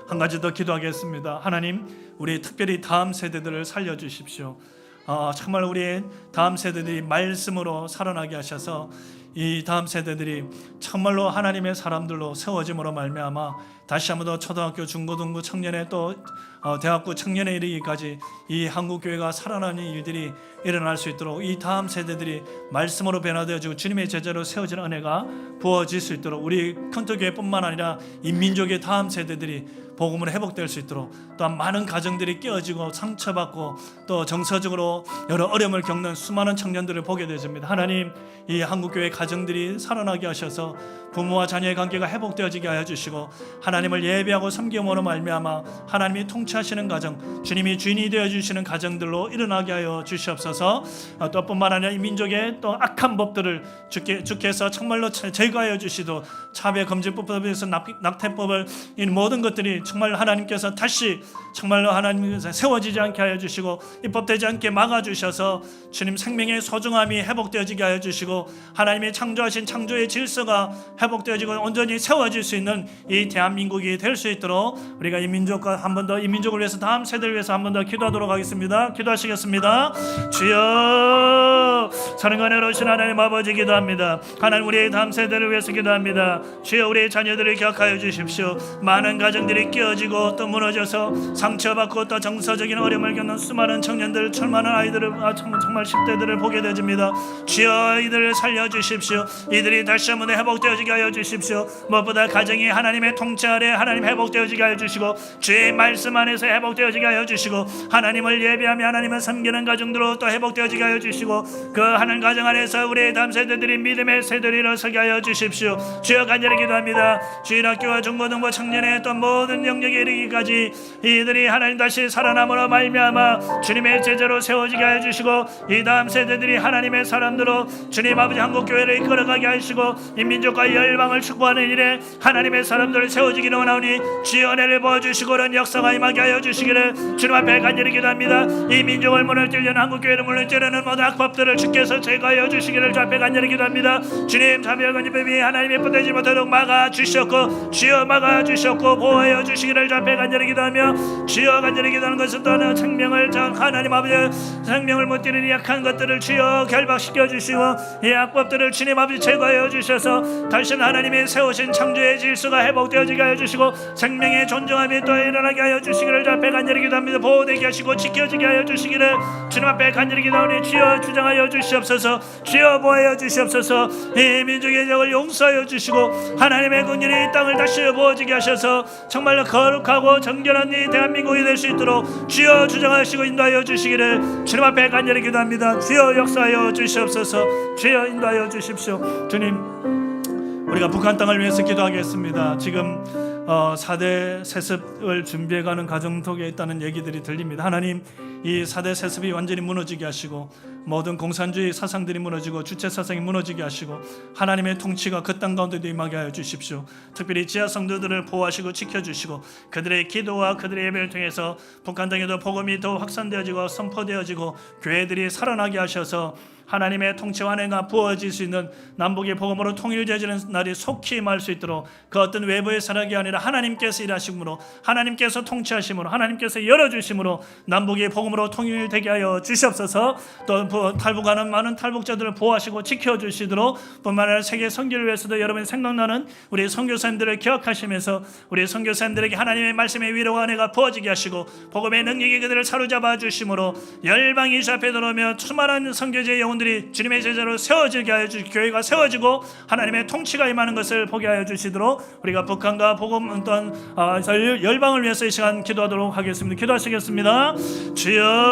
한 가지 더 기도하겠습니다. 하나님 우리 특별히 다음 세대들을 살려주십시오. 정말 우리의 다음 세대들이 말씀으로 살아나게 하셔서 이 다음 세대들이 정말로 하나님의 사람들로 세워짐으로 말미암아 다시 한번 더 초등학교, 중고등부 청년에 또 대학교 청년에 이르기까지 이 한국교회가 살아나는 일들이 일어날 수 있도록 이 다음 세대들이 말씀으로 변화되어지고 주님의 제자로 세워지는 은혜가 부어질 수 있도록 우리 컨터교회뿐만 아니라 이 민족의 다음 세대들이 복음으로 회복될 수 있도록 또한 많은 가정들이 깨어지고 상처받고 또 정서적으로 여러 어려움을 겪는 수많은 청년들을 보게 되집니다. 하나님 이 한국교회 가정들이 살아나게 하셔서 부모와 자녀의 관계가 회복되어지게 하여 주시고 하나님을 예배하고 섬김으로 말미암아 하나님이 통치하시는 가정 주님이 주인이 되어주시는 가정들로 일어나게 하여 주시옵소서. 또 뿐만 아니라 이 민족의 또 악한 법들을 주께서 정말로 제거하여 주시도록 차별금지법에서 낙태법을 이 모든 것들이 정말 하나님께서 다시 정말로 하나님께서 세워지지 않게 하여 주시고 입법되지 않게 막아주셔서 주님 생명의 소중함이 회복되어지게 하여 주시고 하나님이 창조하신 창조의 질서가 회복되어지고 온전히 세워질 수 있는 이 대한민국이 될 수 있도록 우리가 이 민족과 한 번 더 이 민족을 위해서 다음 세대를 위해서 한 번 더 기도하도록 하겠습니다. 기도하시겠습니다. 주여 사랑과 은혜로우신 하나님 아버지 기도합니다. 하나님 우리의 다음 세대를 위해서 기도합니다. 주여 우리의 자녀들을 기억하여 주십시오. 많은 가정들이 깨어지고 또 무너져서 상처받고 또 정서적인 어려움을 겪는 수많은 청년들 많은 아이들을 정말 10대들을 보게 되집니다. 주여 이들을 살려주십시오. 이들이 다시 한번 회복되어지게 하여 주십시오. 무엇보다 가정이 하나님의 통치 아래 하나님 회복되어지게 하여 주시고 주의 말씀 안에서 회복되어지게 하여 주시고 하나님을 예배하며 하나님을 섬기는 가정들로 또 회복되어지게 하여 주시고 그 하나님 가정 안에서 우리의 다음 세대들이 믿음의 세대로 일어서게 하여 주십시오. 주여 간절히 기도합니다. 주일학교와 중고등부 청년의 또 모든 영역에 이르기까지 이들이 하나님 다시 살아남으로 말미암아 주님의 제자로 세워지게 하여 주시고 이 다음 세대들이 하나님의 사람들로 주님 아버지 한국교회를 이끌어가게 하시고 이 민족과 열방을 축복하는 일에 하나님의 사람들을 세워지기를 원하오니 주의 은혜를 부어주시고 그런 역사가 임하게 하여 주시기를 주님 앞에 간절히 기도합니다. 이 민족을 무너뜨리는 한국교회를 무너뜨리는 모든 악법들을 주께서 제거하여 주시기를 주 앞에 간절히 기도합니다. 주님 자비와 건지법이 하나님의 뻗어지 못하도록 막아주셨고 주여 막아주셨고 보호하여 주셨고 주시기를 주 앞에 간절히 기도하며 주여 간절히 기도하는 것은 또한 생명을 하나님 아버지 생명을 못 이루는 약한 것들을 주여 결박시켜 주시고 이 악법들을 주님 아버지 제거하여 주셔서 다시 하나님의 세우신 창조의 질서가 회복되어지게 하여 주시고 생명의 존중함이 또 일어나게 하여 주시기를 주 앞에 간절히 기도합니다. 보호되게 하시고 지켜지게 하여 주시기를 주님 앞에 간절히 기도하니 주여 주장하여 주시옵소서. 주여 보호하여 주시옵소서. 이 민족의 적을 용서하여 주시고 하나님의 긍휼이 이 땅을 다시 부어지게 하셔서 정말로 거룩하고 정결한 이 대한민국이 될 수 있도록 주여 주장하시고 인도하여 주시기를 주님 앞에 간절히 기도합니다. 주여 역사하여 주시옵소서. 주여 인도하여 주십시오. 주님, 우리가 북한 땅을 위해서 기도하겠습니다. 지금 4대 세습을 준비해가는 가정 속에 있다는 얘기들이 들립니다. 하나님, 이 4대 세습이 완전히 무너지게 하시고 모든 공산주의 사상들이 무너지고 주체 사상이 무너지게 하시고 하나님의 통치가 그 땅 가운데도 임하게 하여 주십시오. 특별히 지하 성도들을 보호하시고 지켜주시고 그들의 기도와 그들의 예배를 통해서 북한 땅에도 복음이 더 확산되어지고 선포되어지고 교회들이 살아나게 하셔서 하나님의 통치와 은혜가 부어질 수 있는 남북의 복음으로 통일되어지는 날이 속히 임할 수 있도록 그 어떤 외부의 사랑이 아니라 하나님께서 일하심으로 하나님께서 통치하심으로 하나님께서 열어주심으로 남북의 복음으로 통일되게 하여 주시옵소서. 또 탈북하는 많은 탈북자들을 보호하시고 지켜주시도록 뿐만 아니라 세계 선교를 위해서도 여러분이 생각나는 우리 선교사님들을 기억하시면서 우리 선교사님들에게 하나님의 말씀의 위로와 은혜가 부어지게 하시고 복음의 능력이 그들을 사로잡아 주심으로 열방이 주 앞에 들어오며 수많은 선교제의 영혼들이 주님의 제자로 세워지게 하여 주시고 교회가 세워지고 하나님의 통치가 임하는 것을 보게 하여 주시도록 우리가 북한과 복음 또한 열방을 위해서 이 시간 기도하도록 하겠습니다. 기도하시겠습니다.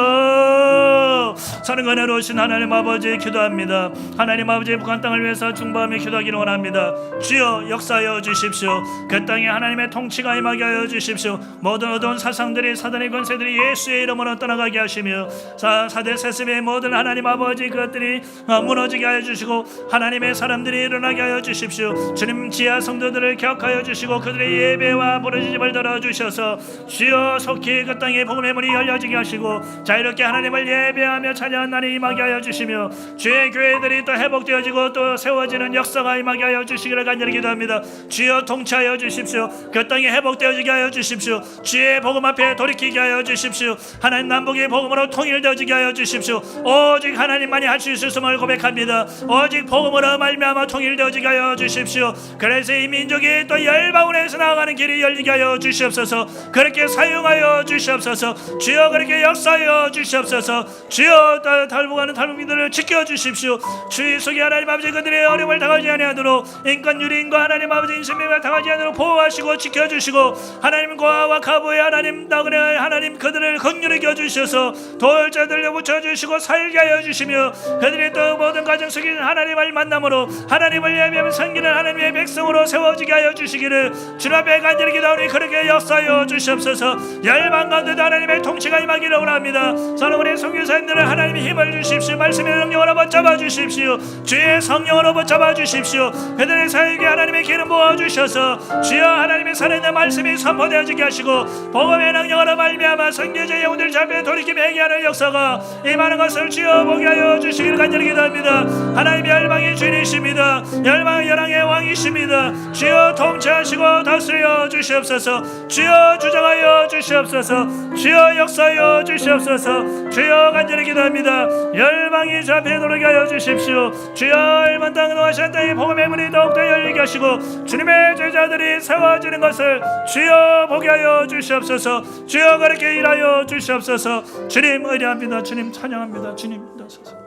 주여 사는 은혜로 오신 하나님 아버지 기도합니다. 하나님 아버지 북한 땅을 위해서 중보하며 기도하기를 원합니다. 주여 역사하여 주십시오. 그 땅에 하나님의 통치가 임하게 하여 주십시오. 모든 어두운 사상들이 사단의 권세들이 예수의 이름으로 떠나가게 하시며 4대 세습의 모든 하나님 아버지 그것들이 무너지게 하여 주시고 하나님의 사람들이 일어나게 하여 주십시오. 주님 지하 성도들을 격하여 주시고 그들의 예배와 부르짖음을 들어주셔서 주여 속히 그 땅에 복음의 문이 열려지게 하시고 자유롭게 하나님을 예배하며 찬양하는 날이 임하게 하여 주시며 주의 교회들이 또 회복되어지고 또 세워지는 역사가 임하게 하여 주시기를 간절히 기도합니다. 주여 통치하여 주십시오. 그 땅에 회복되어지게 하여 주십시오. 주의 복음 앞에 돌이키게 하여 주십시오. 하나님 남북의 복음으로 통일되어지게 하여 주십시오. 오직 하나님만이 할 수 있음을 고백합니다. 오직 복음으로 말미암아 통일되어지게 하여 주십시오. 그래서 이 민족이 또 열방으로서 나아가는 길이 열리게 하여 주시옵소서. 그렇게 사용하여 주시옵소서. 주여 그렇게 역사하여 주시옵소서. 주여 탈북하는 탈북민들을 지켜주십시오. 주의 속에 하나님 아버지 그들의 어려움을 당하지 아니하도록 인권 유린과 하나님 아버지 인신명을 당하지 않도록 보호하시고 지켜주시고 하나님 고아와 가부의 하나님 나그네 하나님 그들을 긍휼히 여주셔서 돌자들을 붙여주시고 살게 하여 주시며 그들이 또 모든 가정 속에 있는 하나님을 만남으로 하나님을 예배하며 섬기는 하나님의 백성으로 세워지게 하여 주시기를 주님 앞에 간절히 기도하오니 그렇게 역사하여 주시옵소서. 열방 가운데도 하나님의 통치가 임하기를 원합니다. 저는 우리 선교사님들을 하나님의 힘을 주십시오. 말씀의 능력으로 붙잡아 주십시오. 주의 성령으로 붙잡아 주십시오. 그들의 사역에 하나님의 기름 부어 주셔서 주여 하나님의 살아있는 말씀이 선포되어지게 하시고 복음의 능력으로 말미암아 선교제 영혼들 잡에 돌이키며 회개하는 역사가 임하는 것을 주여 보게 하여 주시기를 간절히 기도합니다. 하나님의 열방의 주인이십니다. 열방의 열왕의 왕이십니다. 주여 통치하시고 다스려 주시옵소서. 주여 주장하여 주시옵소서. 주여 역사하여 주시옵소서. 주여 간절히 기도합니다. 열방이 주 앞에 돌아가게 하여 주십시오. 주여 일만 땅 노하신 땅의 복음의 문이 더욱더 열리게 하시고 주님의 제자들이 세워지는 것을 주여 보게 하여 주시옵소서. 주여 그렇게 일하여 주시옵소서. 주님 의뢰합니다. 주님 찬양합니다. 주님 인도하소서.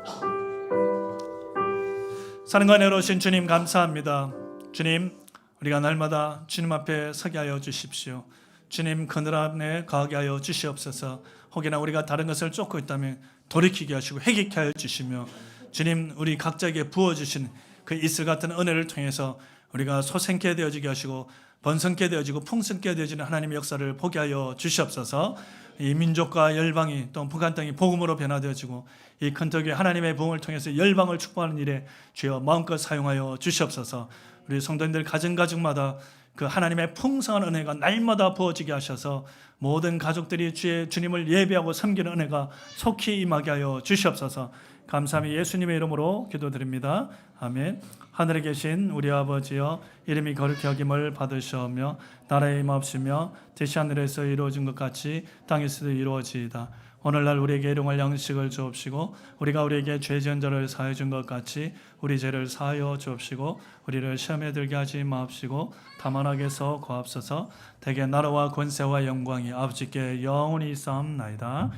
사랑과 은혜로 오신 주님 감사합니다. 주님 우리가 날마다 주님 앞에 서게 하여 주십시오. 주님 그늘 안에 거하게 하여 주시옵소서. 혹여나 우리가 다른 것을 쫓고 있다면 돌이키게 하시고 회개케 하여 주시며 주님 우리 각자에게 부어주신 그 이슬 같은 은혜를 통해서 우리가 소생케 되어지게 하시고 번성케 되어지고 풍성케 되어지는 하나님의 역사를 보게 하여 주시옵소서. 이 민족과 열방이 또 북한 땅이 복음으로 변화되어지고 이 큰토교회 하나님의 부흥을 통해서 열방을 축복하는 일에 주여 마음껏 사용하여 주시옵소서. 우리 성도님들 가정마다 그 하나님의 풍성한 은혜가 날마다 부어지게 하셔서 모든 가족들이 주님을 예배하고 섬기는 은혜가 속히 임하게 하여 주시옵소서. 감사함이 예수님의 이름으로 기도드립니다. 아멘. 하늘에 계신 우리 아버지여, 이름이 거룩히 여김을 받으시오며 나라의 임하옵시며 뜻이 하늘에서 이루어진 것 같이 땅에서도 이루어지이다. 오늘날 우리에게 일용할 양식을 주옵시고 우리가 우리에게 죄 지은 자를 사하여 준 것 같이 우리 죄를 사하여 주옵시고 우리를 시험에 들게 하지 마옵시고 다만 악에서 구하옵소서. 대개 나라와 권세와 영광이 아버지께 영원히 있사옵나이다.